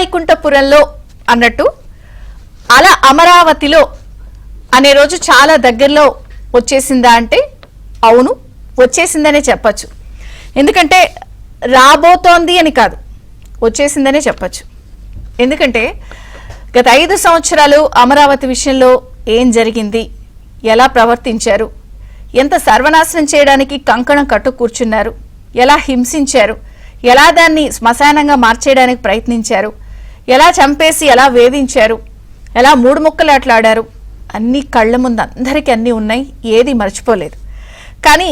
శ్రీవైకుంఠపురంలో అన్నట్టు అలా అమరావతిలో అనే రోజు చాలా దగ్గరలో వచ్చేసిందా అంటే అవును, వచ్చేసిందనే చెప్పచ్చు. ఎందుకంటే రాబోతోంది అని కాదు, వచ్చేసిందనే చెప్పచ్చు. ఎందుకంటే గత 5 సంవత్సరాలు అమరావతి విషయంలో ఏం జరిగింది, ఎలా ప్రవర్తించారు, ఎంత సర్వనాశనం చేయడానికి కంకణం కట్టు కూర్చున్నారు, ఎలా హింసించారు, ఎలా దాన్ని శ్మశానంగా మార్చేయడానికి ప్రయత్నించారు, ఎలా చంపేసి ఎలా వేధించారు, ఎలా 3 ముక్కలాట్లాడారు, అన్ని కళ్ళ ముందు అందరికీ అన్నీ ఉన్నాయి, ఏది మర్చిపోలేదు. కానీ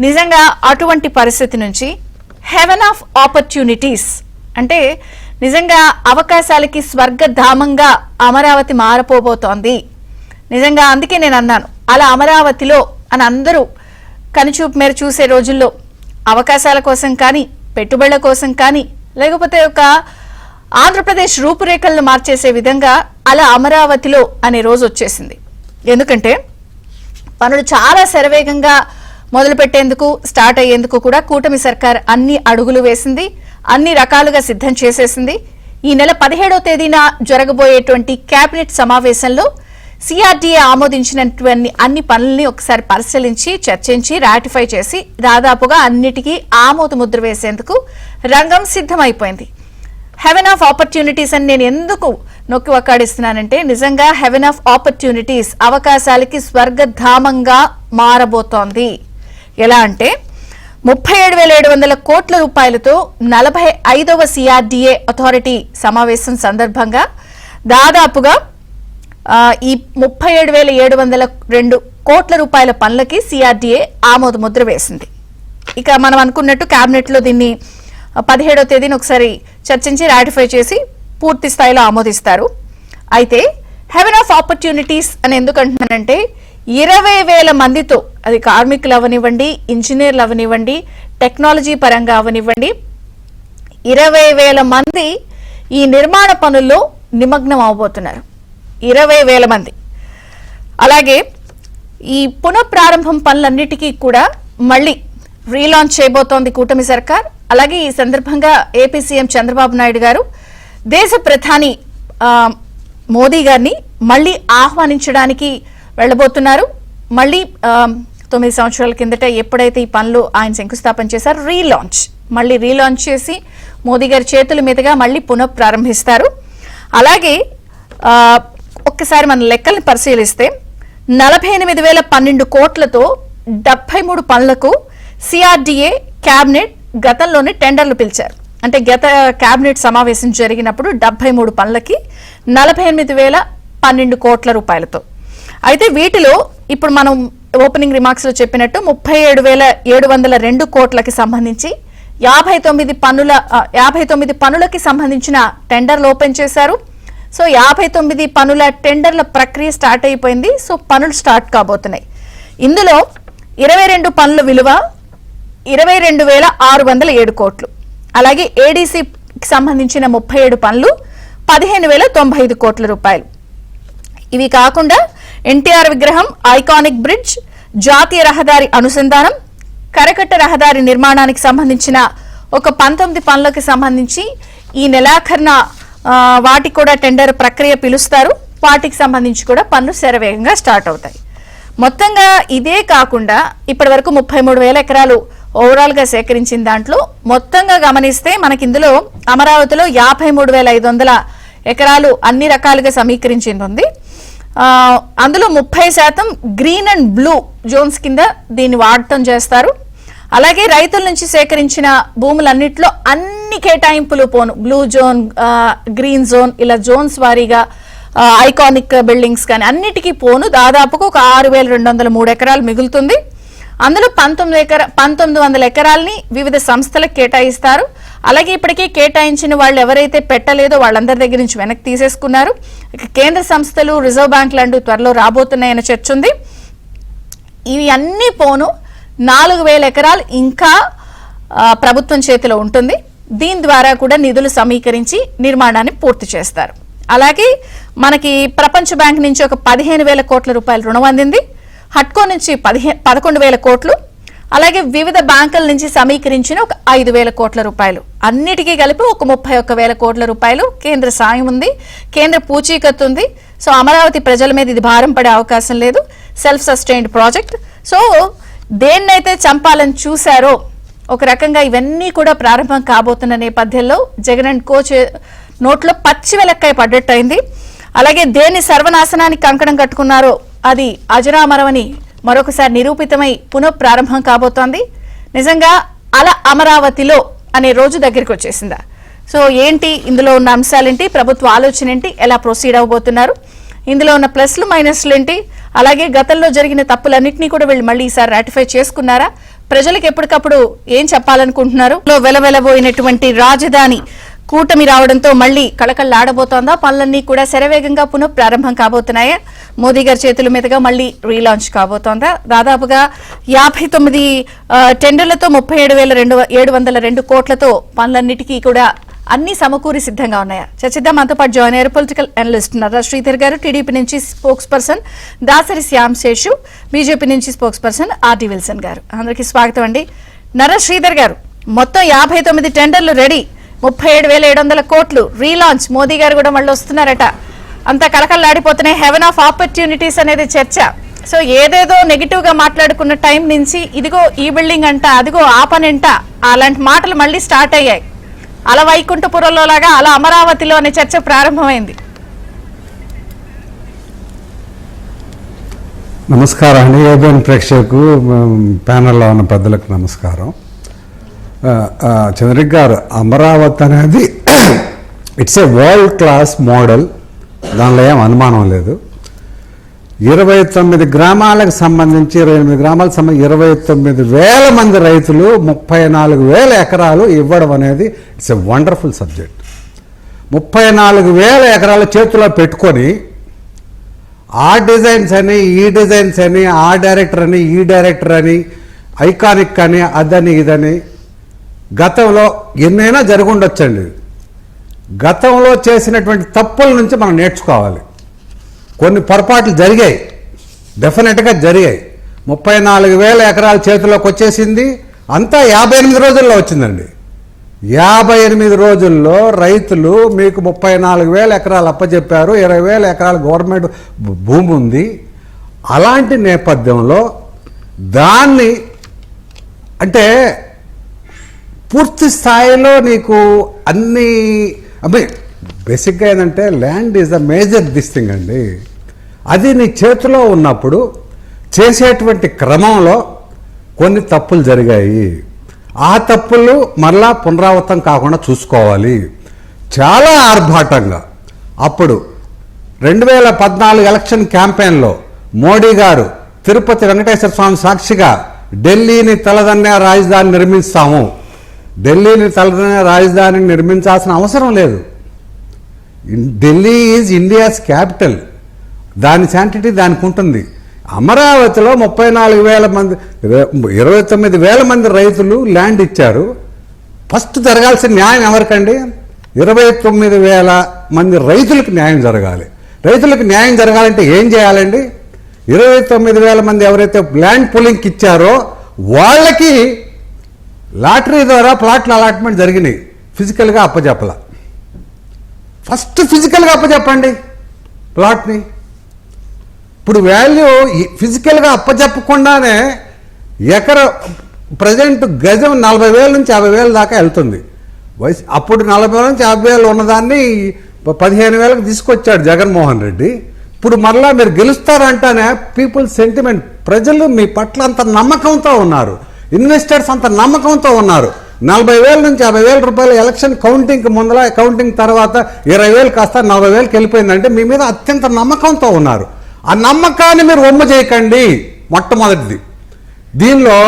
నిజంగా అటువంటి పరిస్థితి నుంచి హెవెన్ ఆఫ్ ఆపర్చునిటీస్ అంటే నిజంగా అవకాశాలకి స్వర్గధామంగా అమరావతి మారపోబోతోంది. నిజంగా అందుకే నేను అన్నాను, అలా అమరావతిలో అని అందరూ కనుచూపు మేర చూసే రోజుల్లో అవకాశాల కోసం కానీ, పెట్టుబడుల కోసం కానీ, లేకపోతే ఒక ఆంధ్రప్రదేశ్ రూపురేఖలను మార్చేసే విధంగా అలా అమరావతిలో అనే రోజు వచ్చేసింది. ఎందుకంటే పనులు చాలా శరవేగంగా మొదలుపెట్టేందుకు, స్టార్ట్ అయ్యేందుకు కూడా కూటమి సర్కార్ అన్ని అడుగులు వేసింది, అన్ని రకాలుగా సిద్ధం చేసేసింది. ఈ నెల 17వ తేదీన జరగబోయేటువంటి కేబినెట్ సమావేశంలో సిఆర్డీఏ ఆమోదించినటువంటి అన్ని పనుల్ని ఒకసారి పరిశీలించి, చర్చించి, రాటిఫై చేసి దాదాపుగా అన్నిటికీ ఆమోద ముద్ర వేసేందుకు రంగం సిద్ధమైపోయింది. హెవెన్ ఆఫ్ ఆపర్చునిటీస్ అని నేను ఎందుకు నొక్కి వక్కాడిస్తున్నానంటే నిజంగా హెవెన్ ఆఫ్ ఆపర్చునిటీస్ అవకాశాలకి స్వర్గధామంగా మారబోతోంది. ఎలా అంటే 37,700 కోట్ల రూపాయలతో 45వ సిఆర్డీఏ అథారిటీ సమావేశం సందర్భంగా దాదాపుగా ఈ 37,702 కోట్ల రూపాయల పనులకి సిఆర్డీఏ ఆమోద ముద్ర వేసింది. ఇక మనం అనుకున్నట్టు కేబినెట్ లో దీన్ని 17వ తేదీన ఒకసారి చర్చించి రాటిఫై చేసి పూర్తి స్థాయిలో ఆమోదిస్తారు. అయితే హెవెన్ ఆఫ్ ఆపర్చునిటీస్ అని ఎందుకు అంటున్నానంటే 20,000 మందితో, అది కార్మికులు అవనివ్వండి, ఇంజనీర్లు అవనివ్వండి, టెక్నాలజీ పరంగా అవనివ్వండి, 20,000 మంది ఈ నిర్మాణ పనుల్లో నిమగ్నం అవబోతున్నారు. 20,000 మంది. అలాగే ఈ పునఃప్రారంభం పనులన్నిటికీ కూడా మళ్ళీ రీలాంచ్ చేయబోతోంది కూటమి సర్కార్. అలాగే ఈ సందర్భంగా ఏపీ సీఎం చంద్రబాబు నాయుడు గారు దేశ ప్రధాని మోదీ గారిని మళ్ళీ ఆహ్వానించడానికి వెళ్ళబోతున్నారు. మళ్ళీ 9 సంవత్సరాల కిందట ఎప్పుడైతే ఈ పనులు ఆయన శంకుస్థాపన చేశారు, మళ్ళీ రీలాంచ్ చేసి మోదీ గారి చేతుల మీదుగా మళ్ళీ పునఃప్రారంభిస్తారు. అలాగే ఒక్కసారి మన లెక్కల్ని పరిశీలిస్తే 48,012 కోట్లతో 73 పనులకు సిఆర్డీఏ కేబినెట్ గతంలోనే టెండర్లు పిలిచారు. అంటే గత కేబినెట్ సమావేశం జరిగినప్పుడు 73 పనులకి 48,012 కోట్ల రూపాయలతో. అయితే వీటిలో ఇప్పుడు మనం ఓపెనింగ్ రిమార్క్స్ లో చెప్పినట్టు 37,702 కోట్లకి సంబంధించి 59 పనులకి సంబంధించిన టెండర్లు ఓపెన్ చేశారు. సో 59 పనుల టెండర్ల ప్రక్రియ స్టార్ట్ అయిపోయింది. సో పనులు స్టార్ట్ కాబోతున్నాయి. ఇందులో 22 పనుల విలువ 22,607 కోట్లు. అలాగే ఏడీసీకి సంబంధించిన 37 పనులు 15,095 కోట్ల రూపాయలు. ఇవి కాకుండా ఎన్టీఆర్ విగ్రహం, ఐకానిక్ బ్రిడ్జ్, జాతీయ రహదారి అనుసంధానం, కరకట్ట రహదారి నిర్మాణానికి సంబంధించిన ఒక 19 పనులకు సంబంధించి ఈ నెలాఖరున వాటికి కూడా టెండర్ ప్రక్రియ పిలుస్తారు. వాటికి సంబంధించి కూడా పనులు శరవేగంగా స్టార్ట్ అవుతాయి. మొత్తంగా ఇదే కాకుండా ఇప్పటి వరకు 33,000 ఎకరాలు ఓవరాల్ గా సేకరించిన దాంట్లో మొత్తంగా గమనిస్తే మనకి ఇందులో అమరావతిలో 53,500 ఎకరాలు అన్ని రకాలుగా సమీకరించింది ఉంది. అందులో 30% గ్రీన్ అండ్ బ్లూ జోన్స్ కింద దీన్ని వాడటం చేస్తారు. అలాగే రైతుల నుంచి సేకరించిన భూములన్నింటిలో అన్ని కేటాయింపులు పోను, బ్లూ జోన్, గ్రీన్ జోన్, ఇలా జోన్స్ వారీగా ఐకానిక్ బిల్డింగ్స్ కానీ అన్నిటికీ పోను దాదాపుగా ఒక 6,203 ఎకరాలు మిగులుతుంది. అందులో 1900 ఎకరాలని వివిధ సంస్థలకు కేటాయిస్తారు. అలాగే ఇప్పటికే కేటాయించిన వాళ్ళు ఎవరైతే పెట్టలేదో వాళ్ళందరి దగ్గర నుంచి వెనక్కి తీసేసుకున్నారు. ఇక కేంద్ర సంస్థలు, రిజర్వ్ బ్యాంక్ లాంటివి త్వరలో రాబోతున్నాయన్న చర్చ ఉంది. ఇవి అన్ని పోను 4,000 ఎకరాలు ఇంకా ప్రభుత్వం చేతిలో ఉంటుంది. దీని ద్వారా కూడా నిధులు సమీకరించి నిర్మాణాన్ని పూర్తి చేస్తారు. అలాగే మనకి ప్రపంచ బ్యాంక్ నుంచి ఒక 15,000 కోట్ల రూపాయల రుణం అందింది. హట్కో నుంచి 11,000 కోట్లు, అలాగే వివిధ బ్యాంకుల నుంచి సమీకరించిన ఒక 5,000 కోట్ల రూపాయలు, అన్నిటికీ కలిపి ఒక 31,000 కోట్ల రూపాయలు కేంద్ర సాయం ఉంది, కేంద్ర పూచీకత్తు ఉంది. సో అమరావతి ప్రజల మీద ఇది భారం పడే అవకాశం లేదు, సెల్ఫ్ సస్టైన్డ్ ప్రాజెక్ట్. సో దేన్నైతే చంపాలని చూశారో ఒక రకంగా ఇవన్నీ కూడా ప్రారంభం కాబోతున్న నేపథ్యంలో జగన్ అండ్ కో నోట్లో పచ్చి వెలక్కాయ పడ్డట్టయింది. అలాగే దేన్ని సర్వనాశనానికి కంకణం కట్టుకున్నారో అది అజరామరమని మరొకసారి నిరూపితమై పునఃప్రారంభం కాబోతోంది. నిజంగా అల అమరావతిలో అనే రోజు దగ్గరికి వచ్చేసిందా? సో ఏంటి ఇందులో ఉన్న అంశాలేంటి, ప్రభుత్వ ఆలోచన ఏంటి, ఎలా ప్రొసీడ్ అవబోతున్నారు, ఇందులో ఉన్న ప్లస్లు మైనస్లు ఏంటి, అలాగే గతంలో జరిగిన తప్పులన్నింటినీ కూడా వీళ్ళు మళ్ళీ ఈసారి రాటిఫై చేసుకున్నారా, ప్రజలకు ఎప్పటికప్పుడు ఏం చెప్పాలనుకుంటున్నారు, వెలవెలబోయినటువంటి రాజధాని కూటమి రావడంతో మళ్లీ కళకళలాడబోతోందా, పనులన్నీ కూడా శరవేగంగా పునః ప్రారంభం కాబోతున్నాయా, మోదీ గారి చేతుల మీదుగా మళ్లీ రీలాంచ్ కాబోతోందా, దాదాపుగా 59 టెండర్లతో 37,702 కోట్లతో పనులన్నిటికీ కూడా అన్ని సమకూరి సిద్ధంగా ఉన్నాయా? చర్చిద్దాం. మనతో పాటు జాయిన్ అయ్యారు పొలిటికల్ అనలిస్ట్ నర్రా శ్రీధర్ గారు, టీడీపీ నుంచి spokes person Dasari Shyam Seshu, BJP నుంచి స్పోక్స్ పర్సన్ ఆర్టీ విల్సన్ గారు. అందరికీ స్వాగతం అండి. నర్రా శ్రీధర్ గారు, మొత్తం 59 టెండర్లు రెడీ, 37,700 కోట్లు రీలాంచ్, మోదీ గారు కూడా మళ్ళీ వస్తున్నారట, అంత కలకల్లాడిపోతున్నాయి, హెవెన్ ఆఫ్ ఆపర్చునిటీస్ అనేది చర్చ. సో ఏదేదో నెగిటివ్ గా మాట్లాడుకున్న టైం నుంచి ఇదిగో ఈ బిల్డింగ్ అంట, అదిగో ఆ పని అంట, అలాంటి మాటలు మళ్ళీ స్టార్ట్ అయ్యాయి. అలా వైకుంఠపురంలో లాగా అలా అమరావతిలో అనే చర్చ ప్రారంభమైంది. నమస్కారం అండి. ఏబిఎన్ ప్రేక్షకులకు, ప్యానల్లో ఉన్న పెద్దలకు నమస్కారం. చంద్రిక్ గారు, అమరావతి అనేది it's a world class modal, దానిలో ఏం అనుమానం లేదు. 29 గ్రామాలకు సంబంధించి 28 గ్రామాలకు సంబంధించి 29,000 మంది రైతులు 34,000 ఎకరాలు ఇవ్వడం అనేది ఇట్స్ ఎ వండర్ఫుల్ సబ్జెక్ట్. 34,000 ఎకరాలు చేతిలో పెట్టుకొని ఆ డిజైన్స్ అని, ఈ డిజైన్స్ అని, ఆ డైరెక్టర్ అని, ఈ డైరెక్టర్ అని, ఐకానిక్ అని, అదని ఇదని గతంలో ఎన్నైనా జరుగుండొచ్చండి. గతంలో చేసినటువంటి తప్పుల నుంచి మనం నేర్చుకోవాలి. కొన్ని పొరపాట్లు జరిగాయి, డెఫినెట్గా జరిగాయి. 34,000 ఎకరాల చేతిలోకి వచ్చేసింది, అంతా 58 రోజుల్లో వచ్చిందండి. 58 రోజుల్లో రైతులు మీకు 34,000 ఎకరాలు అప్పచెప్పారు, 20,000 ఎకరాల గవర్నమెంట్ భూమి ఉంది. అలాంటి నేపథ్యంలో దాన్ని అంటే పూర్తి స్థాయిలో నీకు అన్ని బేసిక్గా ఏంటంటే land is the major this thing అండి. అది నీ చేతిలో ఉన్నప్పుడు చేసేటువంటి క్రమంలో కొన్ని తప్పులు జరిగాయి. ఆ తప్పులు మరలా పునరావృతం కాకుండా చూసుకోవాలి. చాలా ఆర్భాటంగా అప్పుడు 2014 ఎలక్షన్ క్యాంపెయిన్లో మోడీ గారు తిరుపతి వెంకటేశ్వర స్వామి సాక్షిగా ఢిల్లీని తలదన్నే రాజధాని నిర్మిస్తాము, ఢిల్లీని తలదన్నే రాజధాని నిర్మించాల్సిన అవసరం లేదు, ఢిల్లీ ఈజ్ ఇండియాస్ క్యాపిటల్, దాని శాంటిటీ దానికి ఉంటుంది. అమరావతిలో 34,000 మంది 29,000 మంది రైతులు ల్యాండ్ ఇచ్చారు. ఫస్ట్ జరగాల్సిన న్యాయం ఎవరికండి? 29,000 మంది రైతులకు న్యాయం జరగాలి. రైతులకు న్యాయం జరగాలంటే ఏం చేయాలండి? 29,000 మంది ఎవరైతే ల్యాండ్ పూలింగ్కి ఇచ్చారో వాళ్ళకి లాటరీ ద్వారా ప్లాట్ల అలాట్మెంట్ జరిగినాయి. ఫిజికల్గా అప్పచెప్పల. ఫస్ట్ ఫిజికల్గా అప్పచెప్పండి ప్లాట్ని. ఇప్పుడు వాల్యూ ఫిజికల్గా అప్పచెప్పకుండానే ప్రజెంట్ గజం 40,000 నుంచి 50,000 దాకా వెళ్తుంది. అప్పుడు 40,000 నుంచి 50,000 ఉన్నదాన్ని 15,000కి తీసుకొచ్చాడు జగన్మోహన్ రెడ్డి. ఇప్పుడు మరలా మీరు గెలుస్తారంటేనే పీపుల్ సెంటిమెంట్, ప్రజలు మీ పట్ల అంత నమ్మకంతో ఉన్నారు, ఇన్వెస్టర్స్ అంత నమ్మకంతో ఉన్నారు. 40,000 నుంచి 50,000 రూపాయలు ఎలక్షన్ కౌంటింగ్ ముందర, కౌంటింగ్ తర్వాత 20,000 కాస్త 40,000కి వెళ్ళిపోయిందంటే మీ మీద అత్యంత నమ్మకంతో ఉన్నారు. ఆ నమ్మకాన్ని మీరు ఒమ్ము చేయకండి. మొట్టమొదటిది, దీనిలో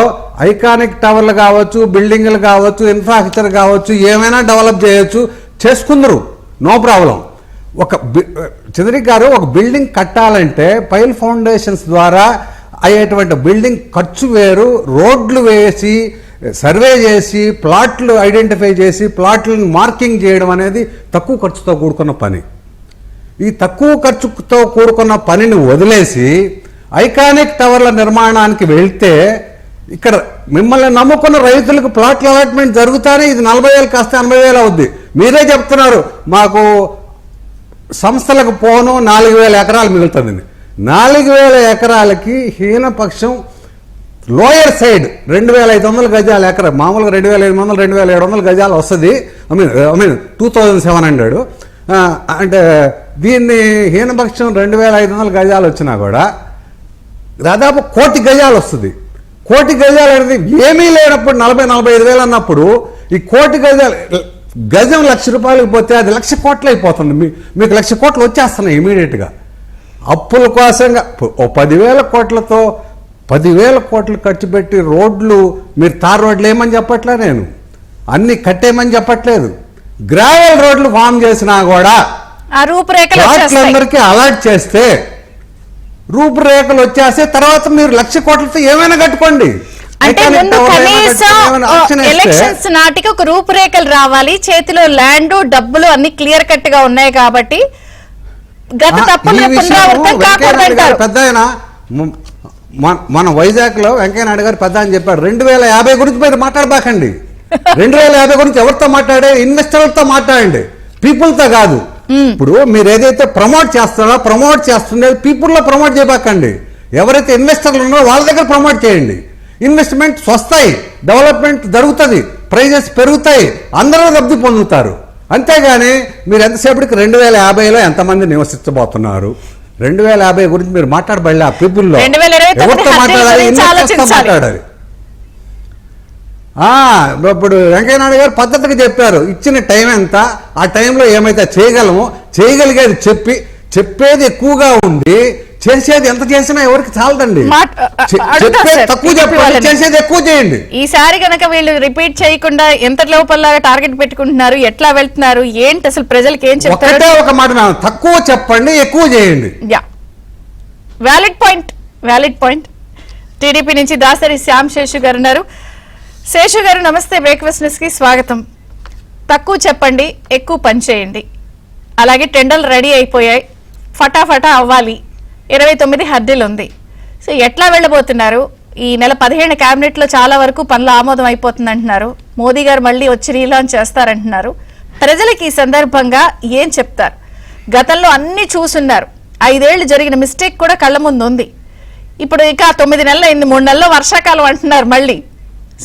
ఐకానిక్ టవర్లు కావచ్చు, బిల్డింగ్లు కావచ్చు, ఇన్ఫ్రాస్ట్రక్చర్ కావచ్చు, ఏమైనా డెవలప్ చేయొచ్చు, చేసుకుందరు, నో ప్రాబ్లం. చంద్రిక్ గారు, ఒక బిల్డింగ్ కట్టాలంటే పైల్ ఫౌండేషన్స్ ద్వారా అయ్యేటువంటి బిల్డింగ్ ఖర్చు వేరు, రోడ్లు వేసి సర్వే చేసి ప్లాట్లు ఐడెంటిఫై చేసి ప్లాట్లను మార్కింగ్ చేయడం అనేది తక్కువ ఖర్చుతో కూడుకున్న పని. ఈ తక్కువ ఖర్చుతో కూడుకున్న పనిని వదిలేసి ఐకానిక్ టవర్ల నిర్మాణానికి వెళ్తే ఇక్కడ మిమ్మల్ని నమ్ముకున్న రైతులకు ప్లాట్ల అలాట్మెంట్ జరుగుతానే ఇది 40,000 కాస్త 80,000 అవుద్ది. మీరే చెప్తున్నారు మాకు సంస్థలకు పోను 4,000 ఎకరాలు మిగులుతుందని. 4,000 ఎకరాలకి హీనపక్షం లోయర్ సైడ్ 2,500 గజాల ఎకరా, మామూలుగా 2,500 2,700 గజాలు వస్తుంది. I mean 2,700. అంటే దీన్ని హీనపక్షం 2,500 గజాలు వచ్చినా కూడా దాదాపు 1,000 గజాలు వస్తుంది. 1,000 గజాలు అనేది ఏమీ లేనప్పుడు 40,000-45,000 అన్నప్పుడు ఈ 1,000 గజాలు గజం ₹1,00,000 పోతే అది 1,00,000 కోట్లు అయిపోతుంది. మీకు 1,00,000 కోట్లు వచ్చేస్తున్నాయి ఇమీడియట్గా. అప్పుల కోసంగా 10,000 కోట్లతో 10,000 కోట్లు ఖర్చు పెట్టి రోడ్లు మీరు తార్ రోడ్లు ఏమని చెప్పట్లే, నేను అన్ని కట్టేయమని చెప్పట్లేదు. గ్రావెల్ రోడ్లు ఫామ్ చేసినా కూడా అందరికీ అలాట్ చేస్తే రూపురేఖలు వచ్చేస్తే తర్వాత మీరు 1,00,000 కోట్లతో ఏమైనా కట్టుకోండి. అంటే ముందు కనీసం ఎలక్షన్స్ నాటికి ఒక రూపురేఖలు రావాలి. చేతిలో ల్యాండ్ డబ్బులు అన్ని క్లియర్ కట్ గా ఉన్నాయి కాబట్టి గత తప్పులు పునరావృతం కాకూడదంటారు. పెద్ద మన వైజాగ్ లో వెంకయ్యనాయుడు గారు పెద్ద అని చెప్పారు 2050 గురించి మీరు మాట్లాడబాకండి. 2050 గురించి ఎవరితో మాట్లాడే, ఇన్వెస్టర్లతో మాట్లాడండి, పీపుల్తో కాదు. ఇప్పుడు మీరు ఏదైతే ప్రమోట్ చేస్తుండే పీపుల్ లో ప్రమోట్ చేయబాకండి. ఎవరైతే ఇన్వెస్టర్లు ఉన్నారో వాళ్ళ దగ్గర ప్రమోట్ చేయండి. ఇన్వెస్ట్మెంట్స్ వస్తాయి, డెవలప్మెంట్ జరుగుతుంది, ప్రైజెస్ పెరుగుతాయి, అందరూ లబ్ధి పొందుతారు. అంతేగాని మీరు ఎంతసేపటికి 2050లో ఎంతమంది నివసించబోతున్నారు, 2050 గురించి మీరు మాట్లాడబడలే. ఆ పీపుల్లో ఎవరితో మాట్లాడాలి, ఇన్వెస్టర్స్తో మాట్లాడాలి. ఇప్పుడు వెంకయ్యనాయుడు గారు పద్ధతిగా చెప్పారు, ఇచ్చిన టైం ఎంత, ఆ టైంలో ఏమైతే చేయగలమో చేయగలిగేది చెప్పేది ఎక్కువగా ఉంది, చేసేది ఎంత చేసినా ఎవరికి చాలదండి. తక్కువ చెప్పాలి, చేసేది ఎక్కువ చేయండి. ఈసారి గనక వీళ్ళు రిపీట్ చేయకుండా ఎంత లోపల టార్గెట్ పెట్టుకుంటున్నారు, ఎట్లా వెళ్తున్నారు, ఏంటి అసలు ప్రజలకు ఏం చెప్తారు? ఒకటే ఒక మాట, తక్కువ చెప్పండి, ఎక్కువ చేయండి. Valid point. టీడీపీ నుంచి దాసరి శ్యామ్ శేషు గారు ఉన్నారు. శేషు గారు నమస్తే, బ్రేక్ఫాస్ట్ న్యూస్ కి స్వాగతం. తక్కువ చెప్పండి, ఎక్కువ పని చేయండి. అలాగే టెండర్లు రెడీ అయిపోయాయి, ఫటాఫటా అవ్వాలి, 29 హర్డిల్ ఉంది. సో ఎట్లా వెళ్ళబోతున్నారు? ఈ నెల 15 కేబినెట్ లో చాలా వరకు పనులు ఆమోదం అయిపోతుంది అంటున్నారు. మోదీ గారు మళ్ళీ వచ్చి రీలాంచ్ చేస్తారంటున్నారు. ప్రజలకు ఈ సందర్భంగా ఏం చెప్తారు? గతంలో అన్ని చూసున్నారు, 5 ఏళ్లు జరిగిన మిస్టేక్ కూడా కళ్ళ ముందు ఉంది. ఇప్పుడు ఇక 9 నెలలు అయింది, 3 నెలల్లో వర్షాకాలం అంటున్నారు మళ్ళీ.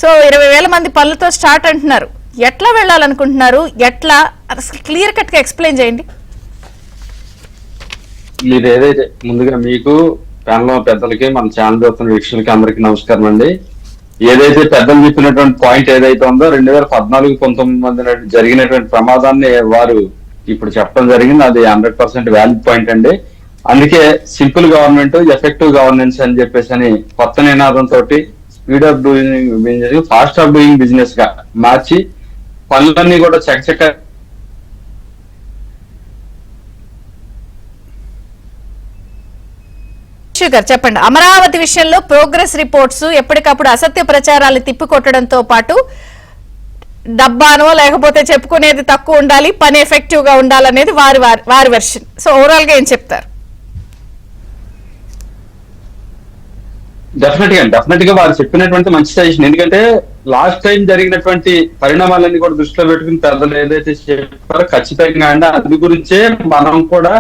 సో 20,000 మంది పనులతో స్టార్ట్ అంటున్నారు. ఎట్లా వెళ్ళాలనుకుంటున్నారు? ఎట్లా క్లియర్ కట్ గా ఎక్స్ప్లెయిన్ చేయండి. మీరు ఏదైతే ముందుగా మీకు ప్యానల్ పెద్దలకి, మన ఛానల్ చూస్తున్న వీక్షకులకి అందరికీ నమస్కారం అండి. ఏదైతే పెద్దలు చెప్పినటువంటి పాయింట్ ఏదైతే ఉందో 2014-19 జరిగినటువంటి ప్రమాదాన్ని వారు ఇప్పుడు చెప్పడం జరిగింది. అది 100% వ్యాలిడ్ పాయింట్ అండి. అందుకే సింపుల్ గవర్నమెంట్, ఎఫెక్టివ్ గవర్నెన్స్ అని చెప్పేసి అని కొత్త నినాదంతో speed of doing business, fast of doing business గా మార్చి పనులన్నీ కూడా చకచక చెప్పండి. అమరావతి విషయంలో ప్రోగ్రెస్ రిపోర్ట్స్ ఎప్పటికప్పుడు అసత్య ప్రచారాలు తిప్పికొట్టడంతో పాటు డబ్బానో లేకపోతే చెప్పుకునేది తక్కువ ఉండాలి, పని ఎఫెక్టివ్ గా ఉండాలనేది వారి వెర్షన్. సో ఓవరాల్ గా ఏం చెప్తారు? డెఫినెట్ గా వారు చెప్పినటువంటి మంచి సజెషన్. ఎందుకంటే లాస్ట్ టైం జరిగినటువంటి పరిణామాలన్నీ కూడా దృష్టిలో పెట్టుకుని పెద్దలు ఏదైతే చెప్పారో ఖచ్చితంగా అండి అది గురించే మనం కూడా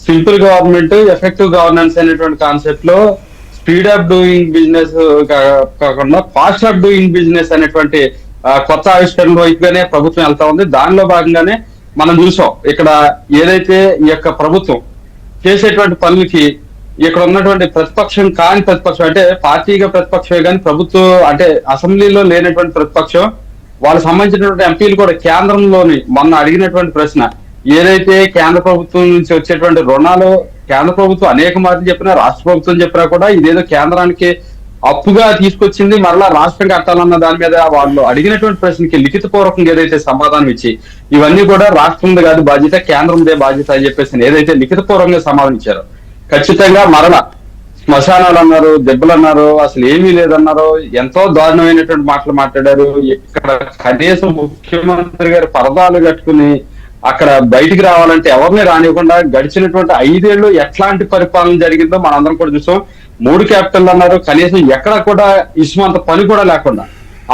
సింపుల్ గవర్నమెంట్, ఎఫెక్టివ్ గవర్నెన్స్ అనేటువంటి కాన్సెప్ట్ లో స్పీడ్ ఆఫ్ డూయింగ్ బిజినెస్ కాకుండా ఫాస్ట్ ఆఫ్ డూయింగ్ బిజినెస్ అనేటువంటి కొత్త ఆవిష్కరణ వైపుగానే ప్రభుత్వం వెళ్తా ఉంది. దానిలో భాగంగానే మనం చూసాం ఇక్కడ ఏదైతే ఈ యొక్క ప్రభుత్వం చేసేటువంటి పనులకి ఇక్కడ ఉన్నటువంటి ప్రతిపక్షం కాని ప్రతిపక్షం, అంటే పార్టీగా ప్రతిపక్షమే కానీ ప్రభుత్వం అంటే అసెంబ్లీలో లేనటువంటి ప్రతిపక్షం, వాళ్ళకి సంబంధించినటువంటి ఎంపీలు కూడా కేంద్రంలోని మొన్న అడిగినటువంటి ప్రశ్న ఏదైతే కేంద్ర ప్రభుత్వం నుంచి వచ్చేటువంటి రుణాలు కేంద్ర ప్రభుత్వం అనేక మార్లు చెప్పినా, రాష్ట్ర ప్రభుత్వం చెప్పినా కూడా ఇదేదో కేంద్రానికి అప్పుగా తీసుకొచ్చింది మరలా రాష్ట్రం కట్టాలన్న దాని మీద వాళ్ళు అడిగినటువంటి ప్రశ్నకి లిఖిత పూర్వకంగా ఏదైతే సమాధానం ఇచ్చి ఇవన్నీ కూడా రాష్ట్రంది కాదు బాధ్యత, కేంద్రందే బాధ్యత అని చెప్పేసి ఏదైతే లిఖిత పూర్వకంగా సమాధానం ఇచ్చారో ఖచ్చితంగా మరలా శ్మశానాలు అన్నారు, దెబ్బలు అన్నారు, అసలు ఏమీ లేదన్నారు, ఎంతో దారుణమైనటువంటి మాటలు మాట్లాడారు. ఇక్కడ కనీసం ముఖ్యమంత్రి గారు పరదాలు కట్టుకుని అక్కడ బయటికి రావాలంటే ఎవరిని రానివ్వకుండా గడిచినటువంటి 5 ఏళ్ళు ఎట్లాంటి పరిపాలన జరిగిందో మనందరం కూడా చూసాం. 3 క్యాపిటల్ అన్నారు, కనీసం ఎక్కడ కూడా ఇసుమంత పని కూడా లేకుండా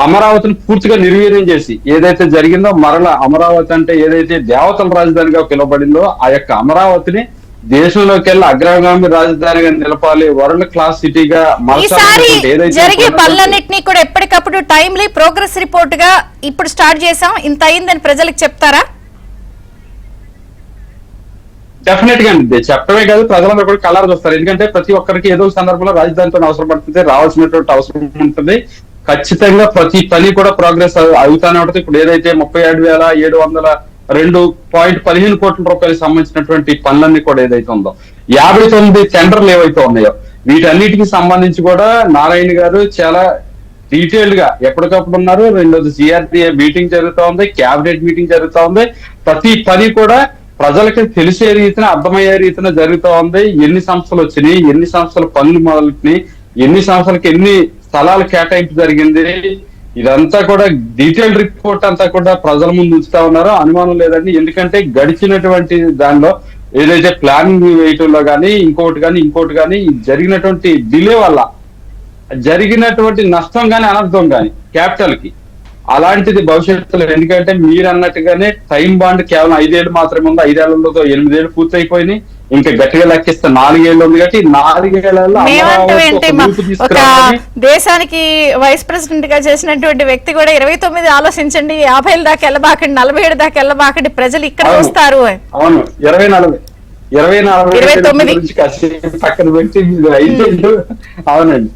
అమరావతిని పూర్తిగా నిర్వీర్యం చేసి ఏదైతే జరిగిందో, మరలా అమరావతి అంటే ఏదైతే దేవతల రాజధానిగా పిలువబడిందో ఆ యొక్క అమరావతిని దేశంలోకి వెళ్ళి అగ్రగామి రాజధానిగా నిలపాలి, వరల్డ్ క్లాస్ సిటీగా ఈసారి జరిగే పనులన్నింటినీ కూడా ఎప్పటికప్పుడు టైమ్లీ ప్రోగ్రెస్ రిపోర్ట్ గా ఇప్పుడు స్టార్ట్ చేసాం, ఇంత అయిందని ప్రజలకు చెప్తారా? డెఫినెట్ గా అండి, చెప్పడమే కాదు ప్రజలందరూ కూడా కలర్ చూస్తారు. ఎందుకంటే ప్రతి ఒక్కరికి ఏదో ఒక సందర్భంలో రాజధానితో అవసరం పడుతుంది, రావాల్సినటువంటి అవసరం ఉంటుంది. ఖచ్చితంగా ప్రతి పని కూడా ప్రోగ్రెస్ అవుతానే ఉంటుంది. ఇప్పుడు ఏదైతే 37,702.15 కోట్ల రూపాయలకు సంబంధించినటువంటి పనులన్నీ కూడా ఏదైతే ఉందో, 59 టెండర్లు ఏవైతే ఉన్నాయో వీటన్నిటికి సంబంధించి కూడా నారాయణ గారు చాలా డీటెయిల్డ్ గా ఎప్పటికప్పుడు ఉన్నారు. రెండోది సిఆర్టీఏ మీటింగ్ జరుగుతూ ఉంది, క్యాబినెట్ మీటింగ్ జరుగుతూ ఉంది. ప్రతి పని కూడా ప్రజలకి తెలిసే రీతిన, అర్థమయ్యే రీతిన జరుగుతూ ఉంది. ఎన్ని సంస్థలు వచ్చినాయి, ఎన్ని సంస్థల పనులు మొదలుపెట్టినాయి, ఎన్ని సంస్థలకి ఎన్ని స్థలాలు కేటాయింపు జరిగింది, ఇదంతా కూడా డీటెయిల్ రిపోర్ట్ అంతా కూడా ప్రజల ముందు ఉంచుతా ఉన్నారో అనుమానం లేదండి. ఎందుకంటే గడిచినటువంటి దానిలో ఏదైతే ప్లానింగ్ వేయటంలో కానీ ఇంకోటి కానీ జరిగినటువంటి డిలే వల్ల జరిగినటువంటి నష్టం కానీ అనర్థం కానీ క్యాపిటల్ కి అలాంటిది భవిష్యత్తులో, ఎందుకంటే మీరు అన్నట్టుగానే టైం బాండ్ కేవలం 5 ఏళ్ళు మాత్రమే ఉంది. 5 ఏళ్లలో 8 ఏళ్ళు పూర్తయిపోయినాయి. ఇంకా గట్టిగా లెక్కిస్తే 4 ఏళ్ళు ఉంది కాబట్టి 4 ఏళ్లలో ఒక దేశానికి వైస్ ప్రెసిడెంట్ గా చేసినటువంటి వ్యక్తి కూడా 29 ఆలోచించండి, 50 దాకా వెళ్ళబాకండి, 47 దాకా వెళ్ళబాకండి, ప్రజలు ఇక్కడ వస్తారు. అవును, 29 పక్కన పెట్టి 5 ఏళ్ళు. అవునండి,